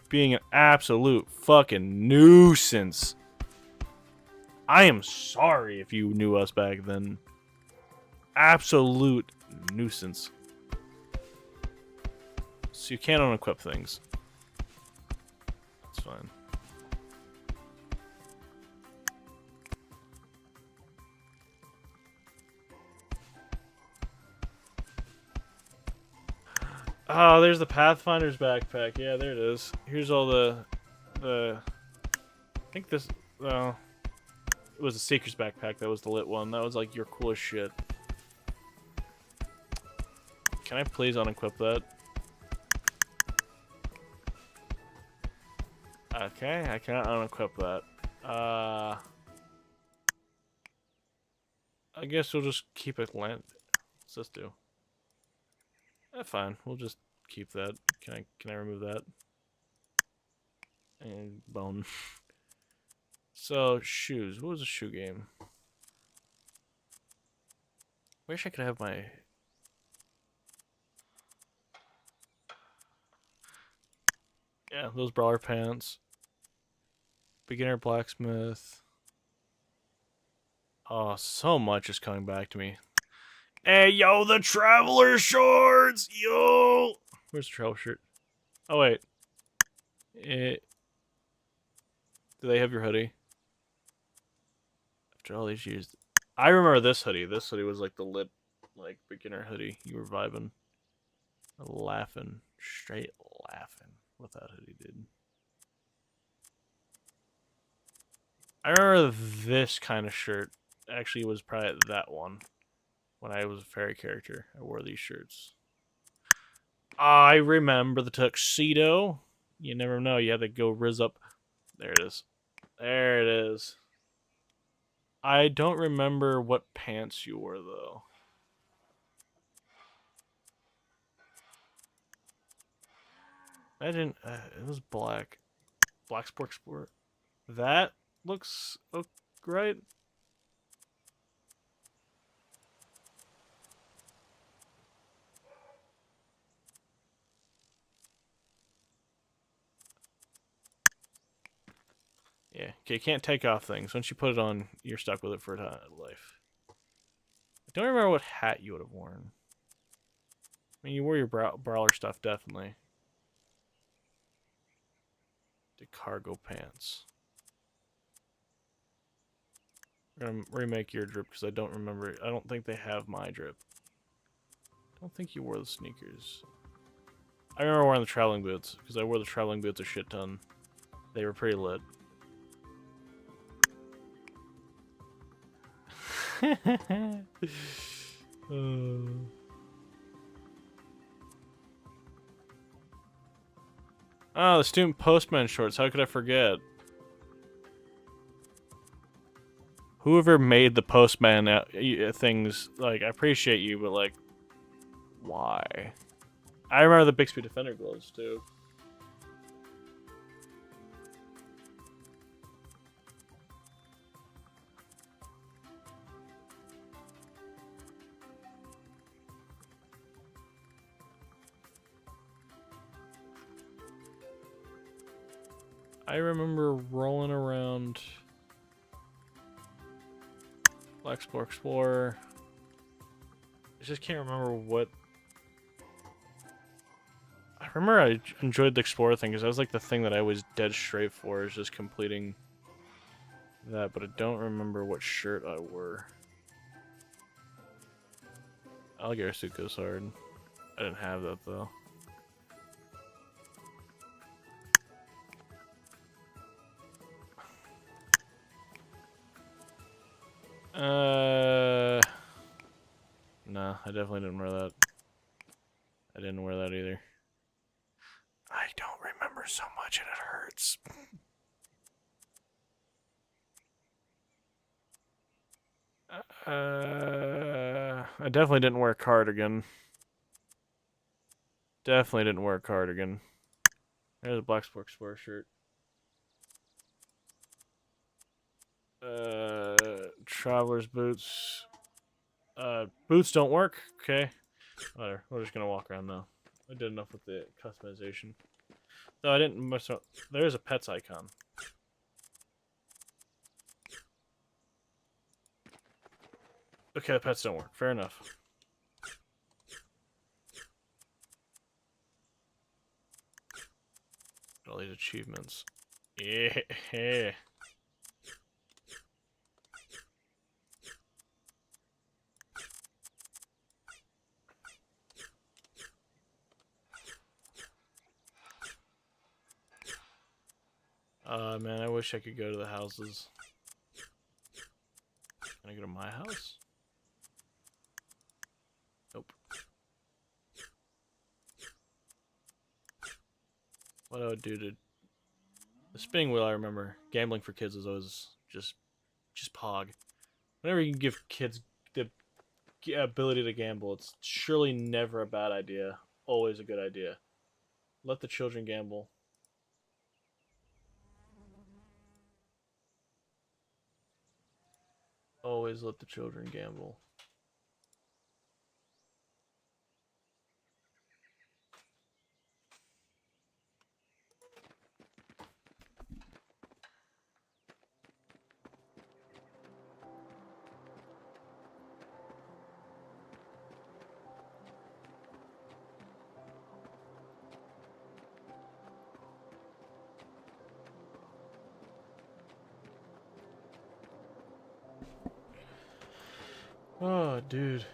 S1: being an absolute fucking nuisance. I am sorry if you knew us back then. Absolute nuisance. So you can't unequip things. That's fine. Oh, there's the Pathfinder's backpack. Yeah, there it is. Here's all the I think this, well, it was the Seeker's backpack that was the lit one. That was like your coolest shit. Can I please unequip that? Okay, I cannot unequip that. I guess we'll just keep it land. What's this do? Fine, we'll just keep that. Can I remove that? And bone. So shoes. What was a shoe game? Wish I could have my. Yeah, those brawler pants. Beginner blacksmith. Oh, so much is coming back to me. Hey, yo, the traveler shorts! Yo! Where's the traveler shirt? Oh, wait. Do they have your hoodie? After all these years. I remember this hoodie. This hoodie was like the lit, like, beginner hoodie. You were vibing. Laughing. Straight laughing with that hoodie, dude. I remember this kind of shirt. Actually, it was probably that one. When I was a fairy character, I wore these shirts. I remember the tuxedo. You never know. You had to go rizz up. There it is. There it is. I don't remember what pants you wore, though. I didn't. It was black. Black sport. That looks right. Yeah, okay, you can't take off things. Once you put it on, you're stuck with it for life. I don't remember what hat you would have worn. I mean, you wore your brawler stuff, definitely. The cargo pants. We're gonna remake your drip because I don't remember. I don't think they have my drip. I don't think you wore the sneakers. I remember wearing the traveling boots because I wore the traveling boots a shit ton. They were pretty lit. Oh, the student postman shorts. How could I forget? Whoever made the postman things, like, I appreciate you, but, like, why? I remember the Bixby Defender gloves, too. I remember rolling around Black Explorer. I just can't remember what. I remember I enjoyed the Explorer thing because that was like the thing that I was dead straight for, is just completing that, but I don't remember what shirt I wore. Alligator suit goes hard. I didn't have that though. No, I definitely didn't wear that. I didn't wear that either. I don't remember so much and it hurts. I definitely didn't wear a cardigan. Definitely didn't wear a cardigan. There's a Black Explorer shirt. Traveler's boots. Boots don't work. Okay. Whatever. We're just gonna walk around now. I did enough with the customization. No, I didn't mess up. There's a pets icon. Okay, the pets don't work. Fair enough. All these achievements. Yeah. Man, I wish I could go to the houses. Can I go to my house? Nope. What I would do to... The spinning wheel, I remember. Gambling for kids is always just pog. Whenever you can give kids the ability to gamble, it's surely never a bad idea. Always a good idea. Let the children gamble. Always let the children gamble. Oh, dude.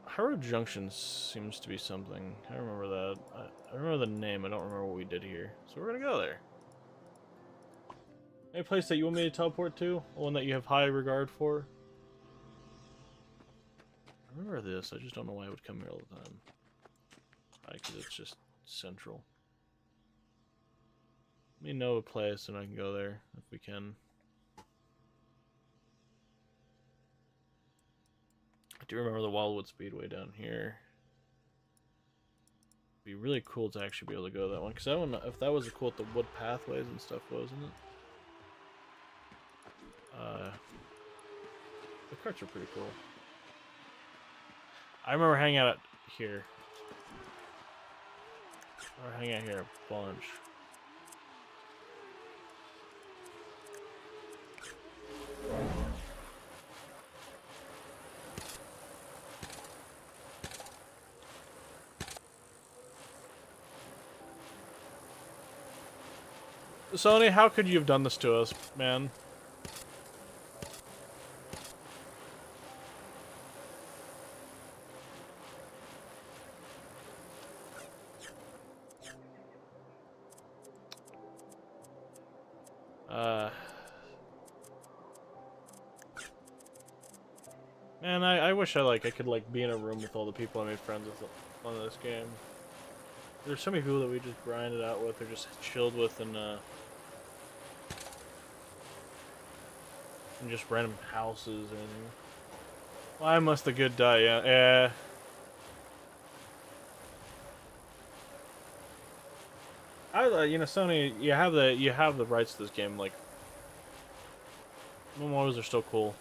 S1: Harrow Junction seems to be something. I remember that. I remember the name. I don't remember what we did here. So we're gonna go there. Any place that you want me to teleport to? One that you have high regard for? I remember this. I just don't know why I would come here all the time. Probably because it's just central. Let me know a place and I can go there if we can. I do remember the Wildwood Speedway down here. It'd be really cool to actually be able to go to that one, because I don't know if that was cool what the wood pathways and stuff was, isn't it? The carts are pretty cool. I remember hanging out here. Or hanging out here a bunch. Sony, how could you have done this to us, man? Man, I wish I could be in a room with all the people I made friends with on this game. There's so many people that we just grinded out with or just chilled with and just random houses and why must the good die? Yeah. Sony, you have the rights to this game. Like, MMOs are still cool.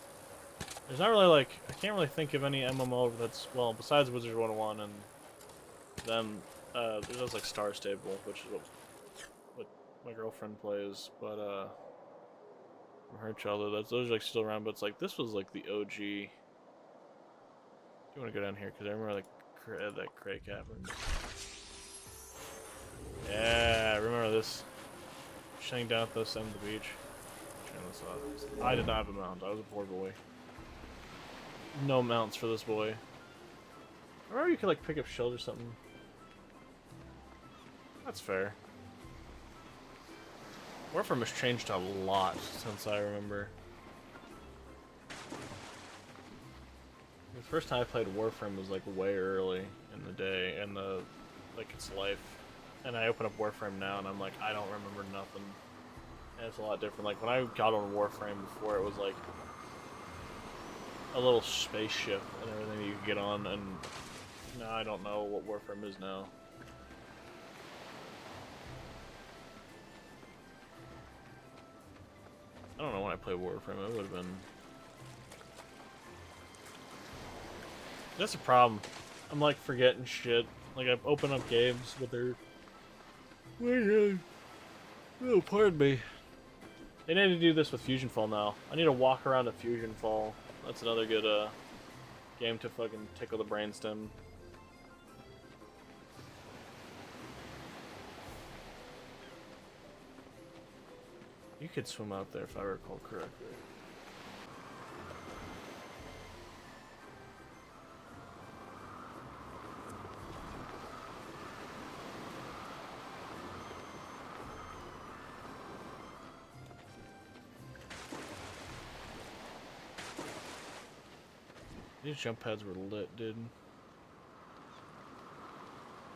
S1: There's not really I can't really think of any MMO that's, well, besides Wizards 101 and them. There's just Star Stable, which is what my girlfriend plays, but from her childhood, those are still around. But it's this was the OG. Do you want to go down here? Because I remember that Cray Caverns. Yeah, I remember this. Shutting down at the end of the beach. I did not have a mount. I was a poor boy. No mounts for this boy. Or you could pick up shield or something. That's fair. Warframe has changed a lot since I remember. The first time I played Warframe was way early in the day in the its life. And I open up Warframe now and I'm I don't remember nothing. And it's a lot different. When I got on Warframe before, it was a little spaceship and everything you could get on, and now I don't know what Warframe is now. I don't know when I played Warframe. It would have been... That's a problem. I'm like forgetting shit. Like I open up games, but they're. Oh, pardon me. They need to do this with Fusion Fall now. I need to walk around a Fusion Fall. That's another good game to fucking tickle the brainstem. You could swim out there if I recall correctly. These jump pads were lit, dude.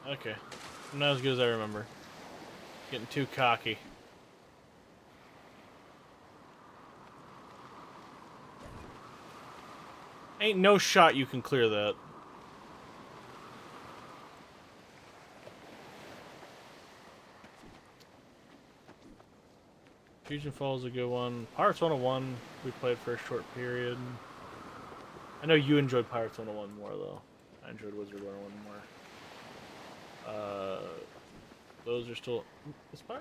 S1: Okay. Not as good as I remember. Getting too cocky. Ain't no shot you can clear that. Fusion Fall is a good one. Pirates 101 we played for a short period. I know you enjoyed Pirates 101 more, though. I enjoyed Wizard 101 more. Those are still...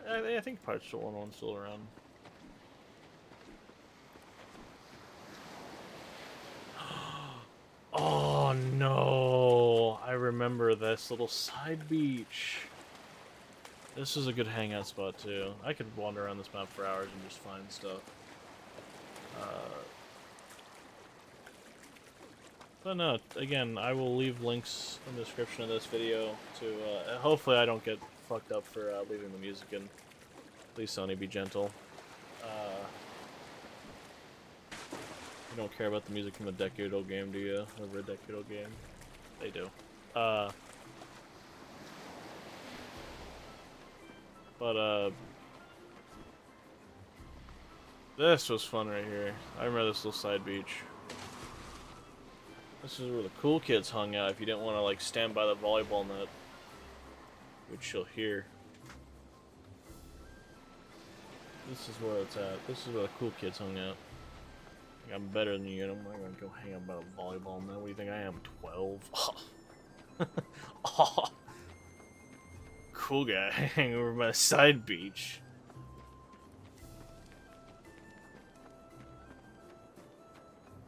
S1: I think Pirates 101 is still around. Oh, no! I remember this little side beach. This is a good hangout spot, too. I could wander around this map for hours and just find stuff. But no, again, I will leave links in the description of this video to, hopefully I don't get fucked up for leaving the music in. Please, Sony, be gentle. You don't care about the music from a decade-old game, do you? Over a decade-old game? They do. This was fun right here. I remember this little side beach. This is where the cool kids hung out if you didn't want to, like, stand by the volleyball net. Which you'll hear. This is where it's at. This is where the cool kids hung out. Like, I'm better than you, and I'm not gonna go hang out by a volleyball net. What do you think I am, 12? Oh. Cool guy hanging over by a side beach.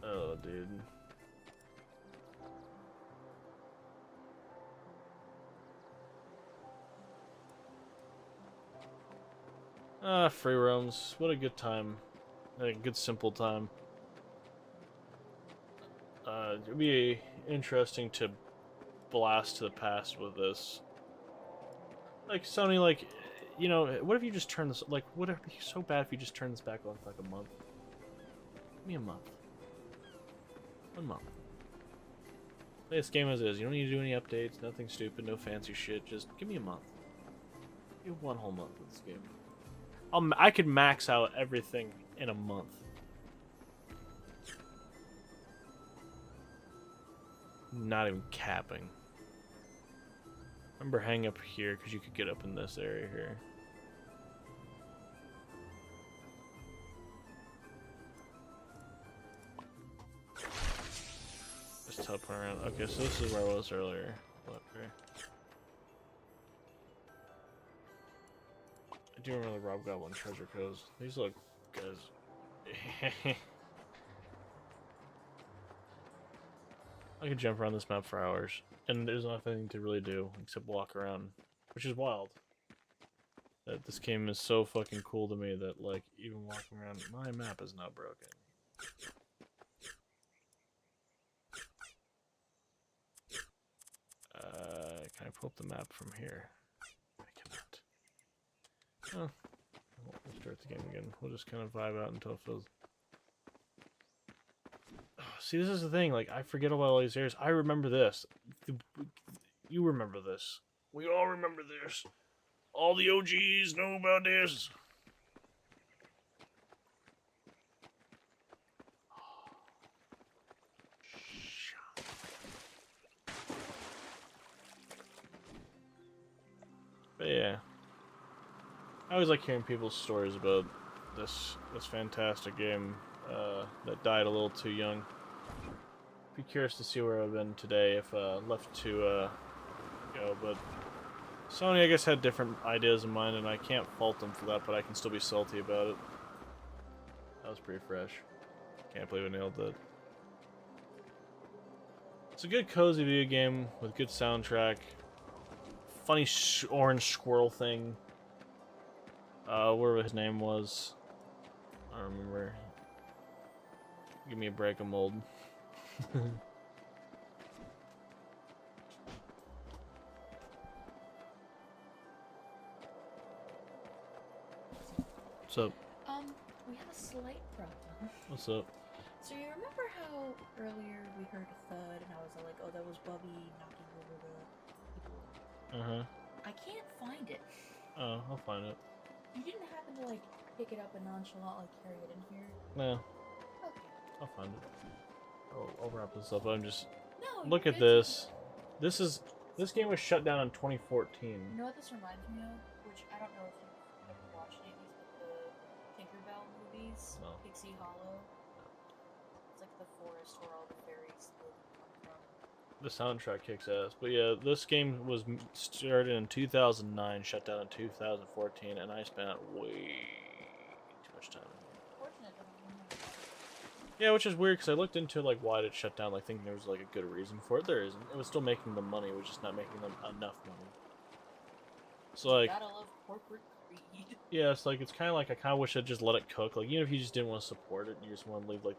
S1: Oh, dude. Free roams. What a good time. A good, simple time. It'd be interesting to blast to the past with this. Like, Sony, like, you know, what if you just turn this, like, would it be so bad if you just turn this back on for, like, a month? Give me a month. 1 month. Play this game as is. You don't need to do any updates, nothing stupid, no fancy shit. Just give me a month. Give me 1 whole month of this game. I could max out everything in a month. Not even capping. Remember, hang up here because you could get up in this area here. Just topping around. Okay, so this is where I was earlier. Okay. I do remember the Rob Goblin treasure codes. These look good. I could jump around this map for hours, and there's nothing to really do except walk around, which is wild. That this game is so fucking cool to me that, like, even walking around, my map is not broken. Can I pull up the map from here? I cannot. Oh, we'll start the game again. We'll just kind of vibe out until it feels. See, this is the thing. Like, I forget about all these areas. I remember this. You remember this. We all remember this. All the OGs know about this. But yeah, I always like hearing people's stories about this fantastic game that died a little too young. Be curious to see where I've been today if left to go, but Sony, I guess, had different ideas in mind, and I can't fault them for that, but I can still be salty about it. That was pretty fresh. Can't believe I nailed that. It's a good, cozy video game with good soundtrack. Funny orange squirrel thing. Whatever his name was. I don't remember. Give me a break, I'm old. What's up?
S2: We have a slight problem.
S1: What's up?
S2: So you remember how earlier we heard a thud and I was like, oh, that was Bubby knocking over the people.
S1: Uh-huh.
S2: I can't find it.
S1: Oh, I'll find it.
S2: You didn't happen to, like, pick it up and nonchalantly carry it in here?
S1: No.
S2: Okay.
S1: I'll find it. I'll wrap this up. I'm just...
S2: No,
S1: Look at this. This game was shut down in 2014.
S2: You know what this reminds me of? Which I don't know if you've ever watched any of these, but the Tinkerbell movies.
S1: No.
S2: Pixie Hollow. It's like the forest where all the fairies live and come from.
S1: The soundtrack kicks ass. But yeah, this game was started in 2009, shut down in 2014, and I spent way too much time in here.
S2: Fortunate that I remember that.
S1: Yeah, which is weird because I looked into like why it shut down, like thinking there was like a good reason for it. There isn't. It was still making them money, it was just not making them enough money. So like,
S2: gotta love corporate greed.
S1: yeah, it's like it's kind of like I kind of wish I'd just let it cook. Like even if you just didn't want to support it, and you just want to leave like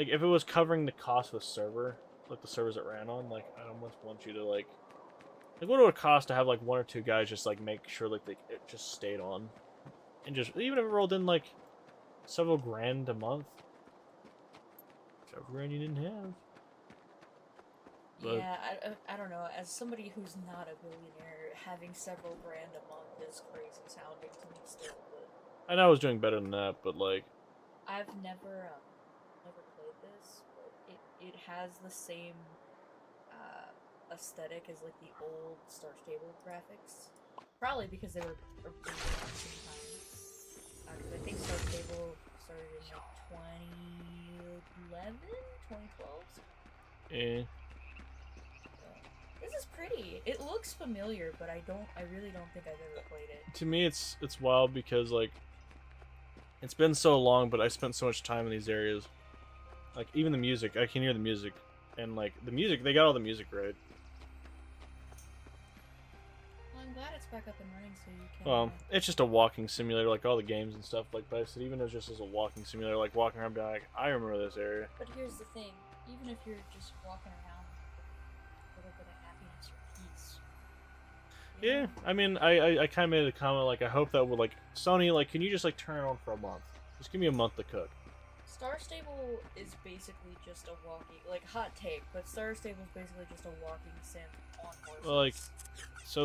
S1: if it was covering the cost of the server, like the servers it ran on, like I almost want you to like what it would cost to have like one or two guys just like make sure like it just stayed on, and just even if it rolled in like several grand a month. Several grand you didn't have. But,
S2: yeah, I don't know. As somebody who's not a billionaire, having several grand a month is crazy sounding to me still. But
S1: I know I was doing better than that, but like
S2: I've never played this, but it has the same aesthetic as like the old Star Stable graphics. Probably because they were at the same time. Because I think Star Stable started in like 2011, 2012.
S1: eh.
S2: This is pretty. It looks familiar, but I really don't think I've ever played it.
S1: To me it's wild because like it's been so long, but I spent so much time in these areas. Like even the music, I can hear the music, and like the music, they got all the music right.
S2: Well, I'm glad it's back up and running, so you can.
S1: Well, it's just a walking simulator, like all the games and stuff. Like, but I said even as just as a walking simulator, like walking around, being like, I remember this area.
S2: But here's the thing: even if you're just walking around with a little bit of happiness or peace.
S1: Yeah, I mean, I kind of made a comment like I hope that would like Sony like can you just like turn it on for a month? Just give me a month to cook.
S2: Star Stable is basically just a walking, like, hot take, but Star Stable is basically just a walking sim on horses.
S1: Well, like, so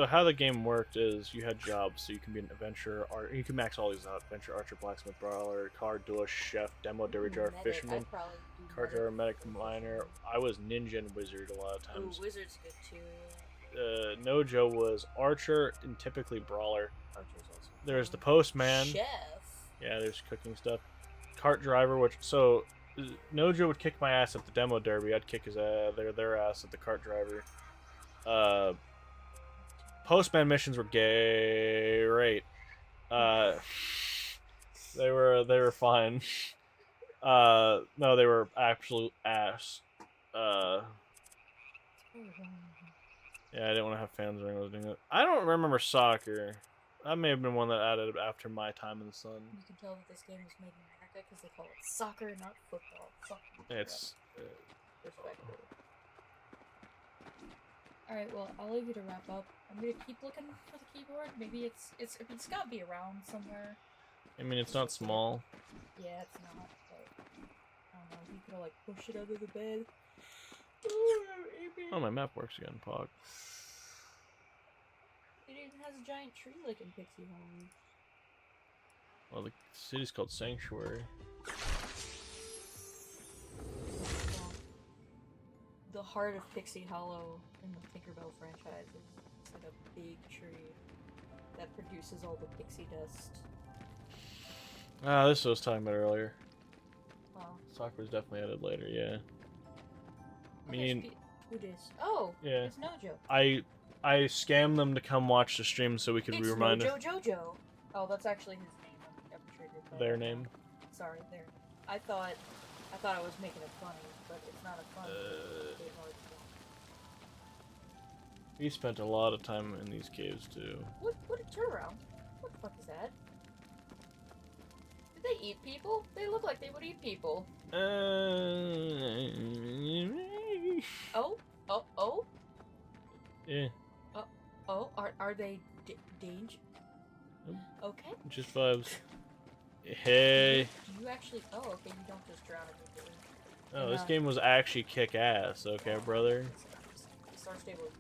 S1: how the game worked is you had jobs, so you can be an adventurer, or you can max all these out: adventure, archer, blacksmith, brawler, car, duelist, chef, demo, dairy jar,
S2: Medic,
S1: fisherman,
S2: I'd probably do
S1: car driver, medic, miner. I was ninja and wizard a lot of times.
S2: Ooh, wizard's good too.
S1: Nojo was archer and typically brawler.
S2: Archer's also
S1: There's the
S2: good.
S1: postman.
S2: Chef.
S1: Yeah, there's cooking stuff. Cart driver, which so Nojo would kick my ass at the demo derby. I'd kick his their ass at the cart driver. Postman missions were great. They were fine. No, they were absolute ass. Yeah, I didn't want to have fans when I was doing it. I don't remember soccer. That may have been one that added after my time in the sun.
S2: You can tell that this game was made in America because they call it soccer, not football. Fuck you.
S1: It's
S2: Respectful. Alright, well, I'll leave you to wrap up. I'm gonna keep looking for the keyboard. Maybe it's gotta be around somewhere.
S1: I mean, it's not small.
S2: Yeah, it's not, but I don't know, you could like push it under the bed.
S1: Oh, my map works again, Pog.
S2: It even has a giant tree like in Pixie Hollow.
S1: Well, the city's called Sanctuary.
S2: The heart of Pixie Hollow in the Tinkerbell franchise is like a big tree that produces all the pixie dust.
S1: Ah, this was talking about earlier.
S2: Wow.
S1: Soccer was definitely added later, yeah.
S2: Who dis? Oh,
S1: Yeah.
S2: it's Nojo.
S1: I scammed them to come watch the stream so we could be
S2: It's
S1: reminded.
S2: Nojo Jojo. Oh, that's actually his name. I'm triggered by
S1: Their
S2: that
S1: name.
S2: now. Sorry, there. I thought I was making it funny, but it's not a funny.
S1: We spent a lot of time in these caves too.
S2: What a turnaround. What the fuck is that? Did they eat people? They look like they would eat people. Oh? Oh?
S1: Yeah.
S2: Oh, are they danger?
S1: Nope.
S2: Okay.
S1: Just vibes. Hey.
S2: Do you actually? Oh, okay. You don't just drown immediately.
S1: Oh, this game was actually kick ass. Okay, brother.
S2: Star Stable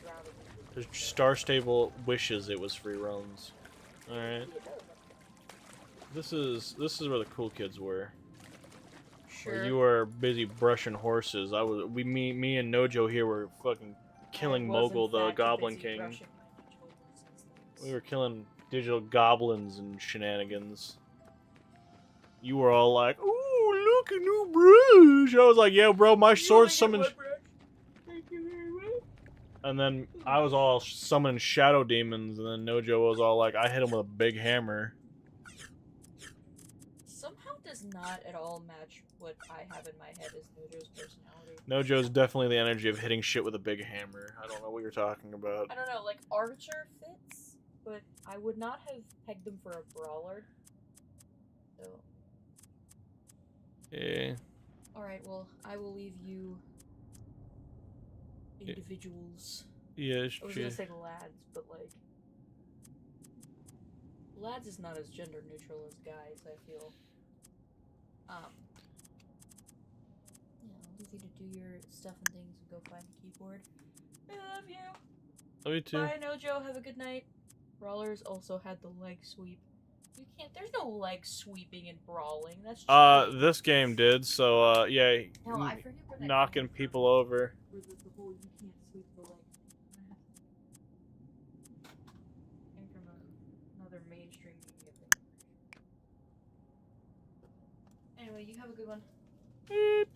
S2: drown immediately.
S1: The Star Stable wishes it was free roams. All right. This is where the cool kids were.
S2: Sure.
S1: Where you were busy brushing horses. Me and Nojo here were fucking killing Mogul, the Goblin King. We were killing digital goblins and shenanigans. You were all like, "Ooh, look, a new brush." I was like, "Yeah, bro, my sword summoned."
S2: Thank you very much.
S1: And then I was all summoning shadow demons, and then Nojo was all like, "I hit him with a big hammer."
S2: Somehow does not at all match what I have in my head as Nojo's personality.
S1: Nojo's definitely the energy of hitting shit with a big hammer. I don't know what you're talking about.
S2: I don't know, like Archer fits, but I would not have pegged him for a brawler. So.
S1: Yeah.
S2: Alright, well, I will leave you individuals.
S1: Yeah,
S2: I was gonna say lads, but like lads is not as gender neutral as guys, I feel. Yeah, I'll leave you to do your stuff and things and go find the keyboard. I love you.
S1: Love you too.
S2: Bye, Nojo. Have a good night. Brawlers also had the leg sweep. You can't. There's no leg sweeping in brawling. That's cheating.
S1: This game did. So, yeah,
S2: No, I forget where that
S1: knocking
S2: came
S1: people
S2: from.
S1: over.
S2: Where the whole you can't sweep the leg. Came from another mainstream media thing. Anyway, you have a good one.
S1: Beep.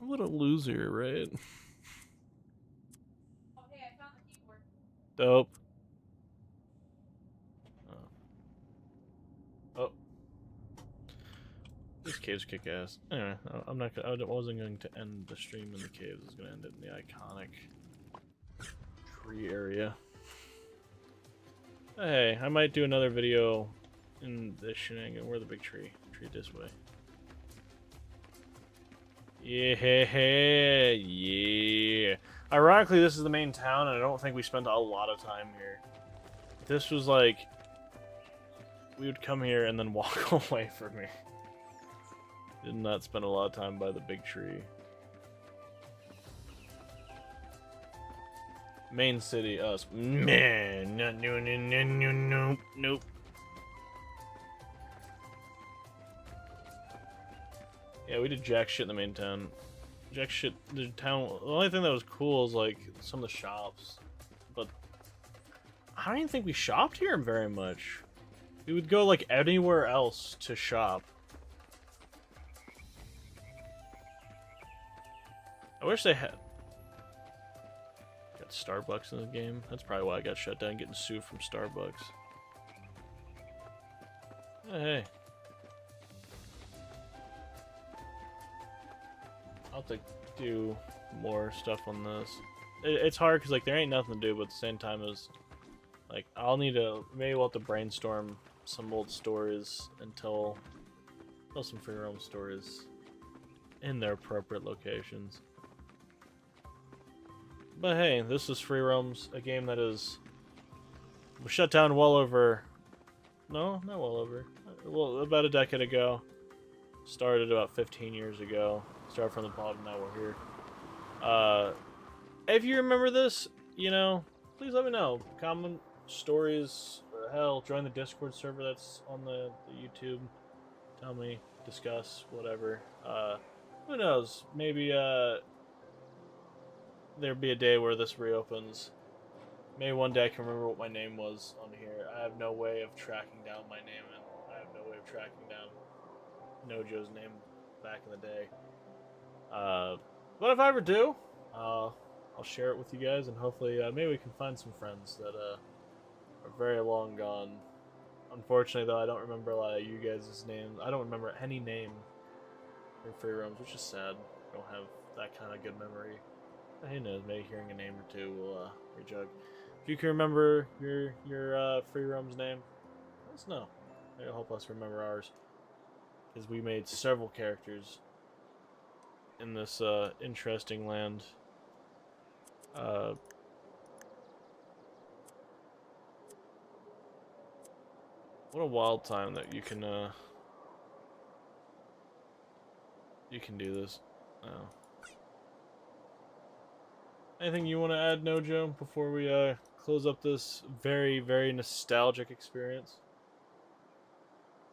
S1: What a loser, right?
S2: Oh, hey, I found the keyboard.
S1: Dope. Oh. These caves kick ass. Anyway, I'm not gonna, I wasn't going to end the stream in the caves. I was going to end it in the iconic tree area. Hey, I might do another video in this shenanigan. Where the big tree? Tree this way. Yeah, yeah. Ironically, this is the main town, and I don't think we spent a lot of time here. This was like... we would come here and then walk away from me. Did not spend a lot of time by the big tree. Main city, us. Man, nope. Yeah, we did jack shit in the main town. Jack shit, the town. The only thing that was cool is like some of the shops, but I don't even think we shopped here very much. We would go like anywhere else to shop. I wish they had. Got Starbucks in the game. That's probably why I got shut down, getting sued from Starbucks. Hey. I'll have to do more stuff on this. It's hard because like there ain't nothing to do, but at the same time as like I'll need to maybe we'll have to brainstorm some old stories and tell some free roam stories in their appropriate locations. But hey, this is Free Roams, a game that was shut down well over... No, not well over. Well, about a decade ago. Started about 15 years ago. Started from the bottom, now we're here. If you remember this, you know, please let me know. Comment, stories, or hell, join the Discord server that's on the YouTube. Tell me, discuss, whatever. Who knows? Maybe, there'd be a day where this reopens. Maybe one day I can remember what my name was on here. I have no way of tracking down my name, and I have no way of tracking down Nojo's name back in the day. But if I ever do, I'll share it with you guys, and hopefully, maybe we can find some friends that are very long gone. Unfortunately, though, I don't remember a lot of you guys' names. I don't remember any name in free roams, which is sad. I don't have that kind of good memory. But who knows? Maybe hearing a name or two will rejug. If you can remember your free roam's name, let us know. It'll help us remember ours, because we made several characters in this interesting land. What a wild time that you can do this. Oh. Anything you want to add, Nojo, before we close up this very, very nostalgic experience?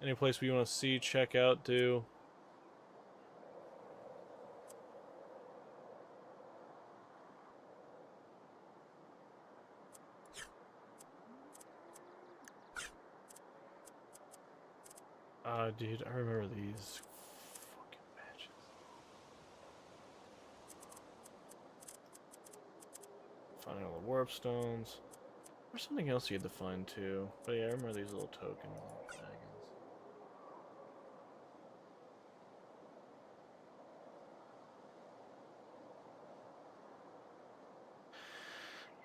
S1: Any place we want to see, check out, do? Dude, I remember these fucking badges. Finding all the warp stones. There's something else you had to find too. But yeah, I remember these little token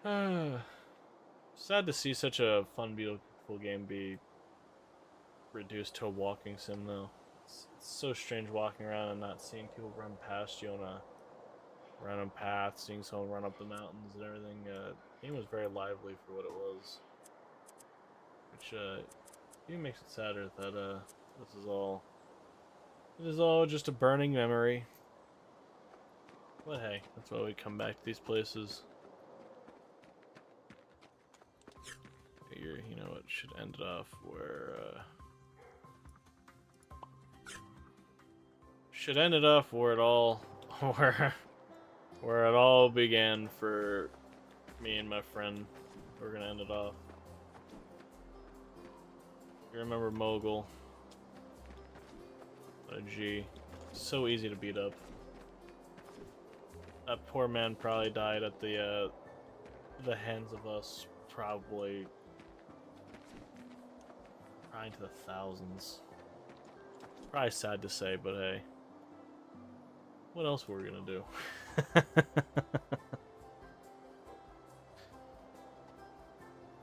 S1: dragons. Sad to see such a fun, beautiful game be reduced to a walking sim, though. It's so strange walking around and not seeing people run past you on a random path, seeing someone run up the mountains and everything. The game was very lively for what it was, which even makes it sadder that this is all just a burning memory. But hey, that's why we come back to these places. You know, it should end it off where it all where it all began for me and my friend. We're gonna end it off. You remember Mogul? A G. So easy to beat up. That poor man probably died at the hands of us. Probably into the thousands. Probably sad to say, but hey. What else were we gonna do?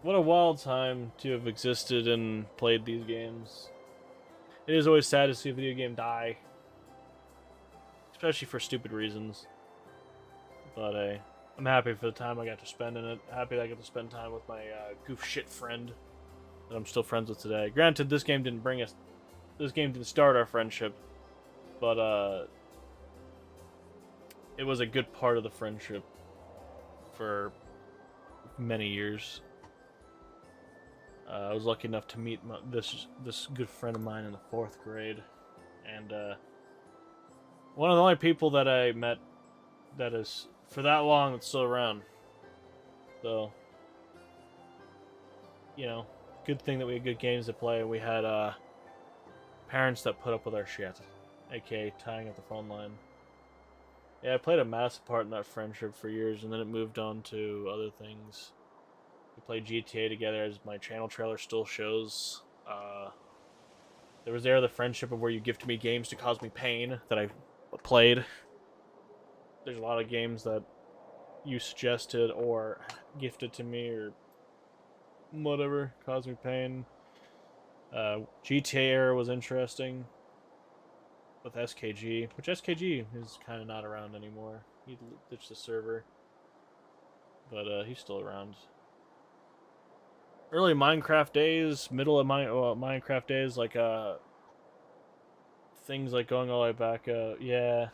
S1: What a wild time to have existed and played these games. It is always sad to see a video game die. Especially for stupid reasons. But hey, I'm happy for the time I got to spend in it. Happy that I got to spend time with my goof shit friend that I'm still friends with today. Granted, this game didn't start our friendship, but it was a good part of the friendship for many years. I was lucky enough to meet this good friend of mine in the 4th grade, and one of the only people that I met that is for that long that's still around. So, you know, good thing that we had good games to play. We had parents that put up with our shit, aka tying up the phone line. Yeah, I played a massive part in that friendship for years, and then it moved on to other things. We played GTA together, as my channel trailer still shows. There was the friendship of where you gifted me games to cause me pain that I played. There's a lot of games that you suggested or gifted to me or whatever caused me pain. GTA era was interesting with SKG, which SKG is kind of not around anymore. He ditched the server, but he's still around. Early Minecraft days, middle of Minecraft days, like things like going all the way back. Yeah,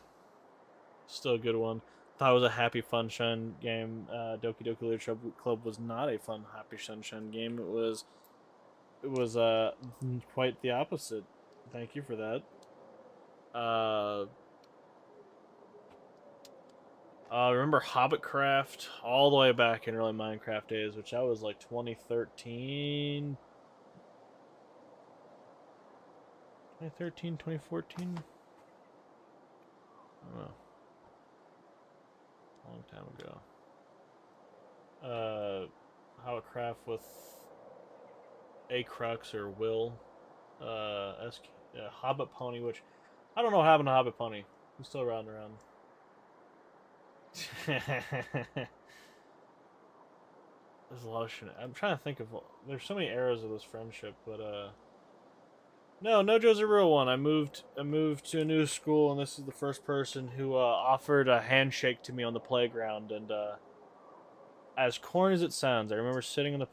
S1: still a good one. Thought it was a Happy Funshine game. Doki Doki Literature Club was not a fun Happy Sunshine game. It was quite the opposite. Thank you for that. Remember Hobbitcraft all the way back in early Minecraft days, which that was like 2013. 2013, 2014? I don't know. long time ago. How a craft with a crux or will. Hobbit Pony, which I don't know what happened to Hobbit Pony. He's still around. There's a lot of shit. I'm trying to think of. There's so many eras of this friendship, but no, Joe's a real one. I moved to a new school, and this is the first person who offered a handshake to me on the playground. And as corny as it sounds, I remember sitting on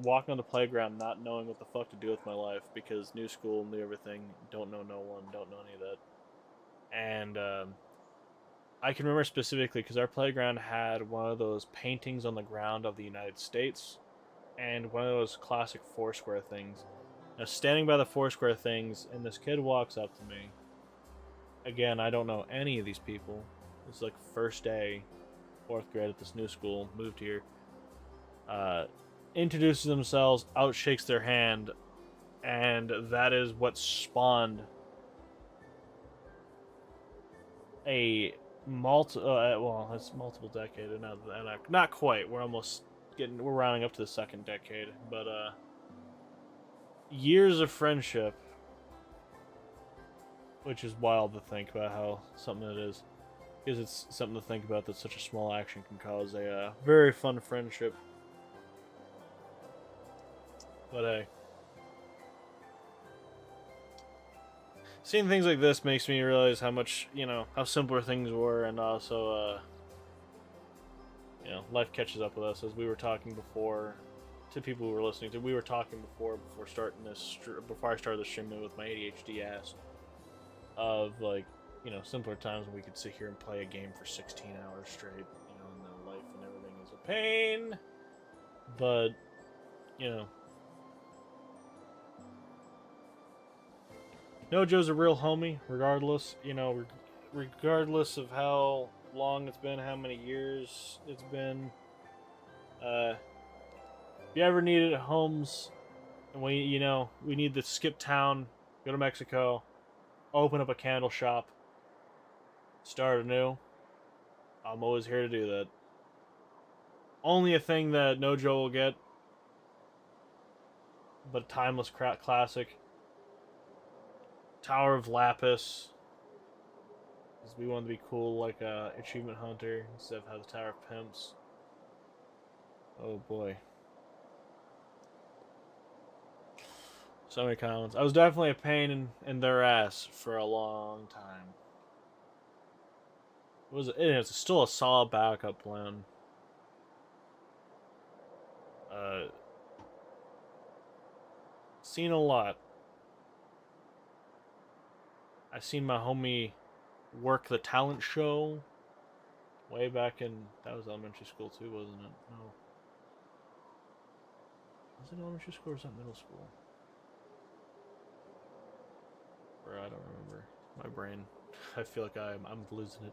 S1: walking on the playground, not knowing what the fuck to do with my life because new school, new everything, don't know no one, don't know any of that. And I can remember specifically because our playground had one of those paintings on the ground of the United States, and one of those classic Foursquare things. Now, standing by the Foursquare things, and this kid walks up to me. Again, I don't know any of these people. This is like first day, 4th grade at this new school, moved here. Introduces themselves, outshakes their hand, and that is what spawned a it's multiple decade, and not quite. We're rounding up to the 2nd decade, but years of friendship, which is wild to think about how something it is, because it's something to think about that such a small action can cause a very fun friendship. But hey, seeing things like this makes me realize how much, how simpler things were, and also, life catches up with us. As we were talking before, to people who were listening to, we were talking before I started this stream with my ADHD ass, of like, simpler times when we could sit here and play a game for 16 hours straight, and then life and everything is a pain, but, no, Joe's a real homie, regardless, regardless of how long it's been, how many years it's been. If you ever needed homes, and we need to skip town, go to Mexico, open up a candle shop, start anew, I'm always here to do that. Only a thing that no Joe will get, but timeless classic. Tower of Lapis. Because we wanted to be cool like a Achievement Hunter instead of have the Tower of Pimps. Oh boy. So many comments. I was definitely a pain in their ass for a long time. It's still a solid backup plan. Seen a lot. I seen my homie work the talent show way back in, that was elementary school too, wasn't it? No. Was it elementary school or was that middle school? Or I don't remember. My brain. I feel like I'm losing it.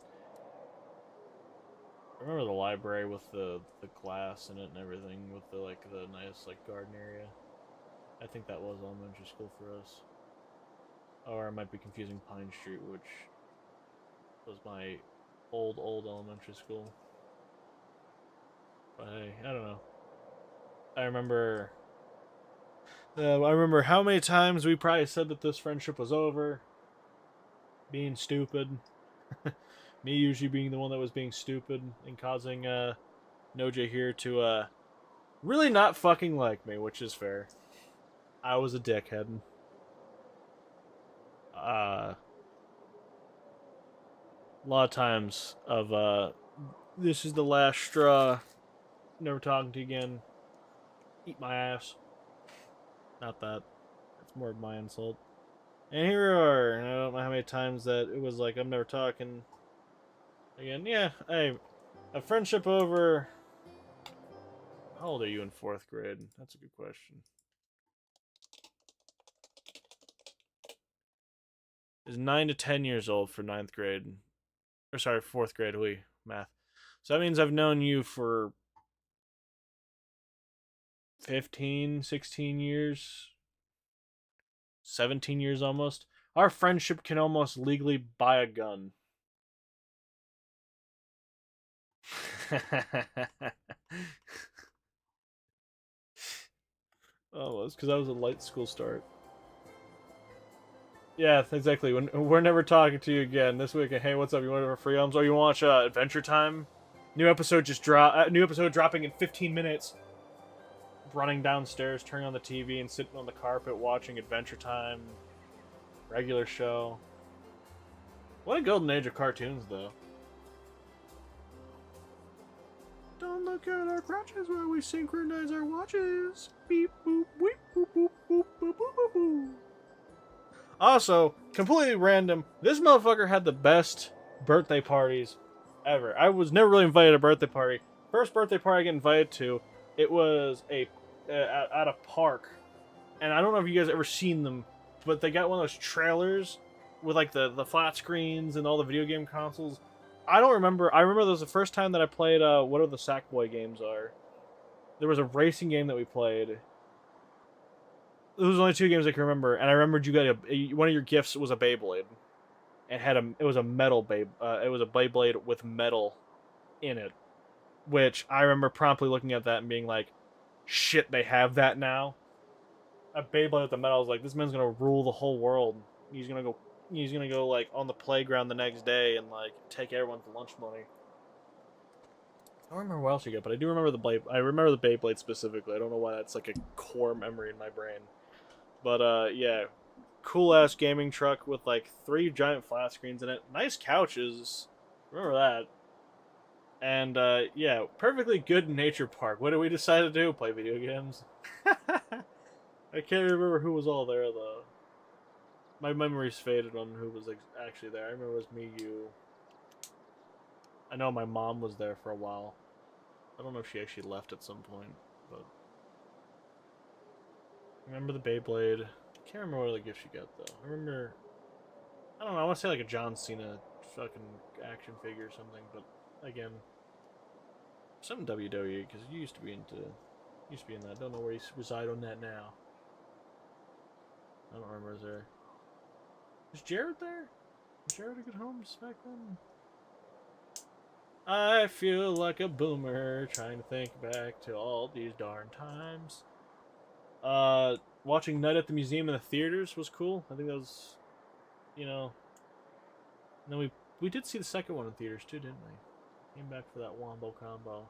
S1: I remember the library with the glass in it and everything, with the nice garden area. I think that was elementary school for us. Or I might be confusing Pine Street, which was my old elementary school. But hey, I don't know. I remember how many times we probably said that this friendship was over. Being stupid. Me usually being the one that was being stupid and causing Noja here to really not fucking like me, which is fair. I was a dickhead. A lot of times of this is the last straw, never talking to you again, eat my ass. Not that. That's more of my insult. And here we are, and I don't know how many times that it was like, I'm never talking again. Yeah, hey, a friendship over. How old are you in 4th grade? That's a good question. Is 9 to 10 years old for 9th grade. Or sorry, 4th grade, math. So that means I've known you for 15, 16 years. 17 years almost. Our friendship can almost legally buy a gun. Oh, it's because I was a light school start. Yeah, exactly. When we're never talking to you again this week. Hey, what's up? You want to free alms? Oh, you want to watch Adventure Time? New episode just new episode dropping in 15 minutes. Running downstairs, turning on the TV, and sitting on the carpet watching Adventure Time. Regular show. What a golden age of cartoons, though. Don't look at our crotches while we synchronize our watches. Beep boop weep boop boop boop boop boop boop boop. Also, completely random, this motherfucker had the best birthday parties ever. I was never really invited to a birthday party. First birthday party I get invited to, it was at a park, and I don't know if you guys ever seen them, but they got one of those trailers with like the flat screens and all the video game consoles. I don't remember. I remember that was the first time that I played what are the Sackboy games are. There was a racing game that we played. There was only two games I can remember, and I remembered you got one of your gifts was a Beyblade. It was a metal it was a Beyblade with metal in it, which I remember promptly looking at that and being like, "Shit, they have that now." A Beyblade with the metal. I was like, "This man's gonna rule the whole world. He's gonna go. He's gonna go like on the playground the next day and like take everyone's lunch money." I don't remember what else you get, but I do remember the Blade. I remember the Beyblade specifically. I don't know why that's like a core memory in my brain. But yeah, cool ass gaming truck with like 3 giant flat screens in it. Nice couches. Remember that. And yeah, perfectly good nature park. What did we decide to do? Play video games? I can't remember who was all there though. My memory's faded on who was actually there. I remember it was me, you. I know my mom was there for a while. I don't know if she actually left at some point, but I remember the Beyblade. I can't remember what other gift she got though. I remember. I don't know. I want to say like a John Cena fucking action figure or something, but again, some WWE because you used to be in that. I don't know where you reside on that now. I don't remember. Is there? Is Jared there? Was Jared a good home back then? I feel like a boomer trying to think back to all these darn times. Watching Night at the Museum in the theaters was cool. I think that was, you know. And then we did see the second one in theaters too, didn't we? Came back for that Wombo combo.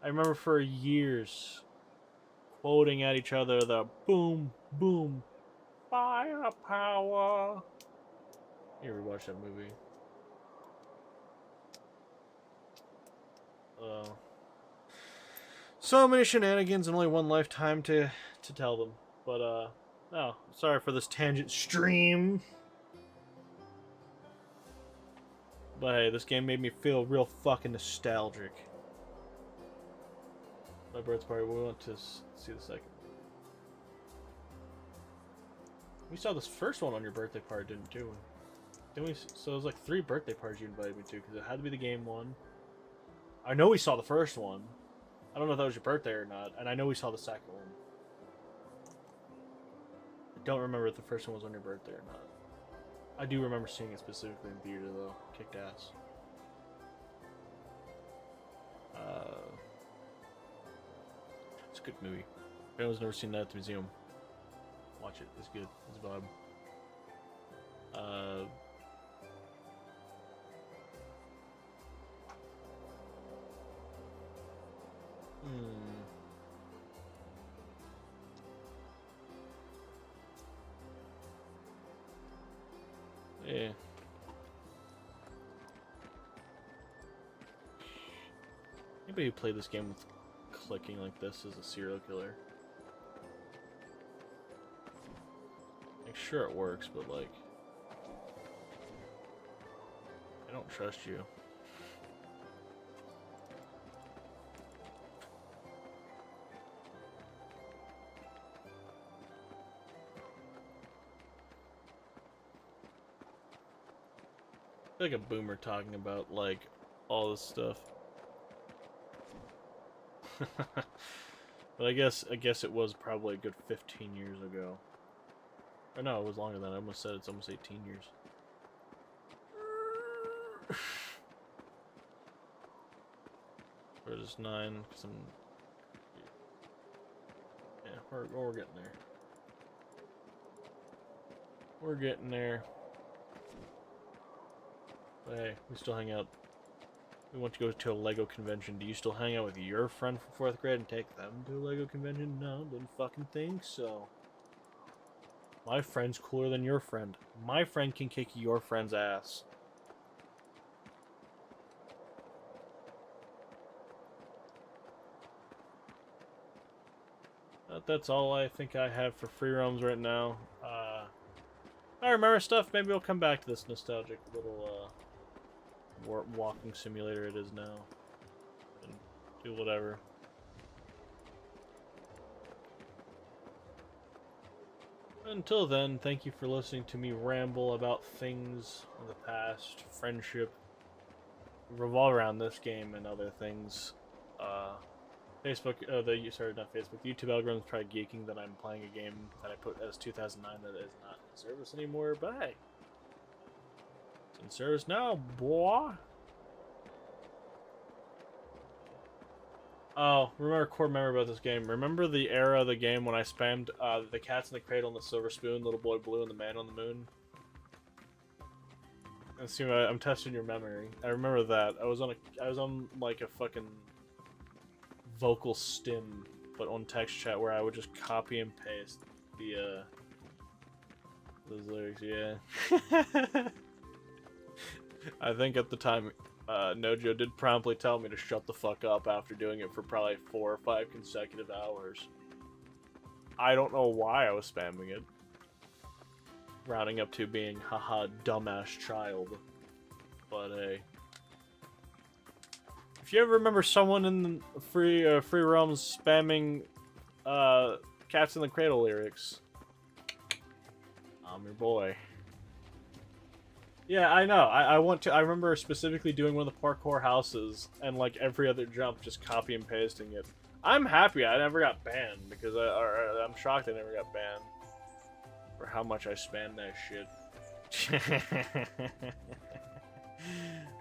S1: I remember for years quoting at each other the boom, boom, firepower. You ever watch that movie? So many shenanigans and only one lifetime to tell them. But oh, sorry for this tangent stream. But hey, this game made me feel real fucking nostalgic. My birthday party, we went to see the second one. We saw this first one on your birthday party, didn't we? So it was like 3 birthday parties you invited me to, because it had to be the game one. I know we saw the first one. I don't know if that was your birthday or not, and I know we saw the second one. I don't remember if the first one was on your birthday or not. I do remember seeing it specifically in theater, though. Kicked ass. It's a good movie. If anyone's never seen that at the museum, watch it. It's good. It's a vibe. Yeah. Anybody who played this game with clicking like this is a serial killer. Like, sure it works, but like, I don't trust you. I feel like a boomer talking about like all this stuff. But I guess it was probably a good 15 years ago. Or no, it was longer than that. I almost said it's almost 18 years. Or is this 9? Because I'm... Yeah, we're getting there. We're getting there. But hey, we still hang out. We want to go to a LEGO convention. Do you still hang out with your friend from 4th grade and take them to a LEGO convention? No, didn't fucking think so. My friend's cooler than your friend. My friend can kick your friend's ass. That's all I think I have for free roams right now. I remember stuff. Maybe we'll come back to this nostalgic little walking simulator it is now. And do whatever. Until then, thank you for listening to me ramble about things in the past, friendship, revolve around this game and other things. Facebook, sorry, not Facebook. The YouTube algorithm's probably geeking that I'm playing a game that I put as 2009 that is not in service anymore, but hey. It's in service now, boy. Oh, remember a core memory about this game. Remember the era of the game when I spammed the cats in the cradle and the silver spoon, little boy blue and the man on the moon? Let's see, I'm testing your memory. I remember that. I was on like a fucking vocal stim, but on text chat where I would just copy and paste those lyrics. Yeah. I think at the time, Nojo did promptly tell me to shut the fuck up after doing it for probably 4 or 5 consecutive hours. I don't know why I was spamming it. Rounding up to being, haha, dumbass child. But hey. If you ever remember someone in the free realms spamming Cats in the Cradle lyrics, I'm your boy. Yeah, I know. I remember specifically doing one of the parkour houses and like every other jump just copy and pasting it. I'm happy I never got banned because I'm shocked I never got banned for how much I spammed that shit.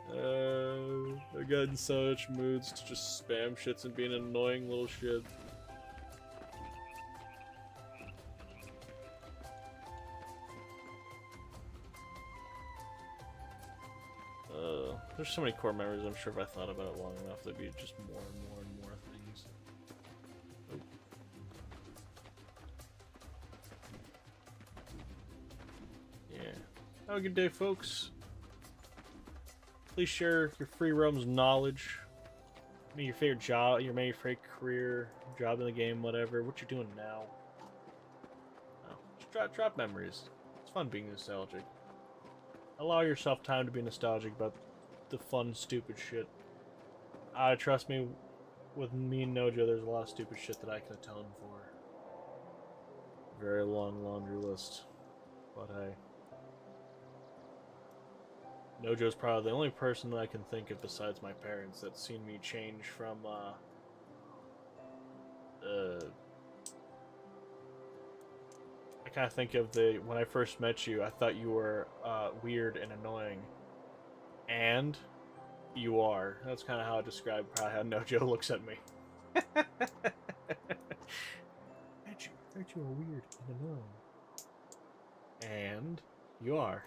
S1: I got in such moods to just spam shits and be an annoying little shit. There's so many core memories, I'm sure if I thought about it long enough, there'd be just more and more and more things. Oh. Yeah. Have a good day, folks. Please share your free roams knowledge. Maybe your favorite job, your maybe favorite career, job in the game, whatever. What you're doing now. Oh, just drop memories. It's fun being nostalgic. Allow yourself time to be nostalgic about the fun, stupid shit. Trust me, with me and Nojo, there's a lot of stupid shit that I can atone for. Very long laundry list. But hey. Nojo's probably the only person that I can think of besides my parents that's seen me change from, I kind of think of when I first met you, I thought you were, weird and annoying. And you are. That's kind of how I describe probably how Nojo looks at me. I thought you were weird and annoying. And you are.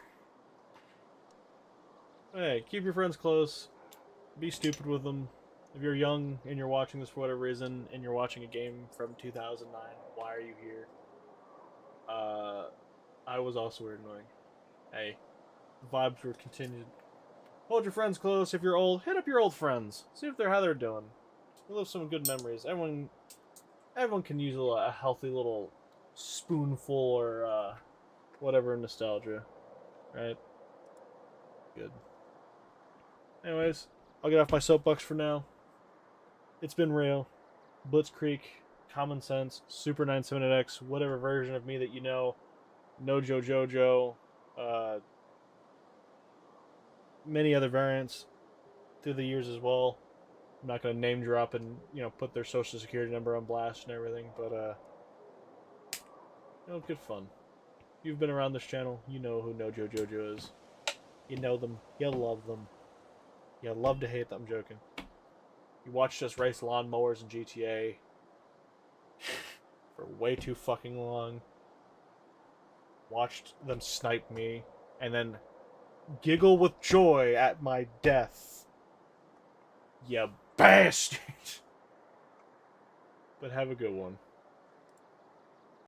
S1: Hey, keep your friends close. Be stupid with them. If you're young and you're watching this for whatever reason, and you're watching a game from 2009, why are you here? I was also weird and annoying. Hey, vibes were continued. Hold your friends close. If you're old, hit up your old friends. See if how they're doing. Live some good memories. Everyone can use a healthy little spoonful or whatever nostalgia, right? Good. Anyways, I'll get off my soapbox for now. It's been real. Blitzkreke, Common Sense, Super 978X, whatever version of me that you know. Nojo Jojo, many other variants through the years as well. I'm not going to name drop and, put their social security number on blast and everything, but, good fun. If you've been around this channel, you know who Nojo Jojo is. You know them. You love them. You love to hate them. I'm joking. You You watched us race lawnmowers in GTA for way too fucking long. Watched them snipe me, and then giggle with joy at my death. You bastard! But have a good one.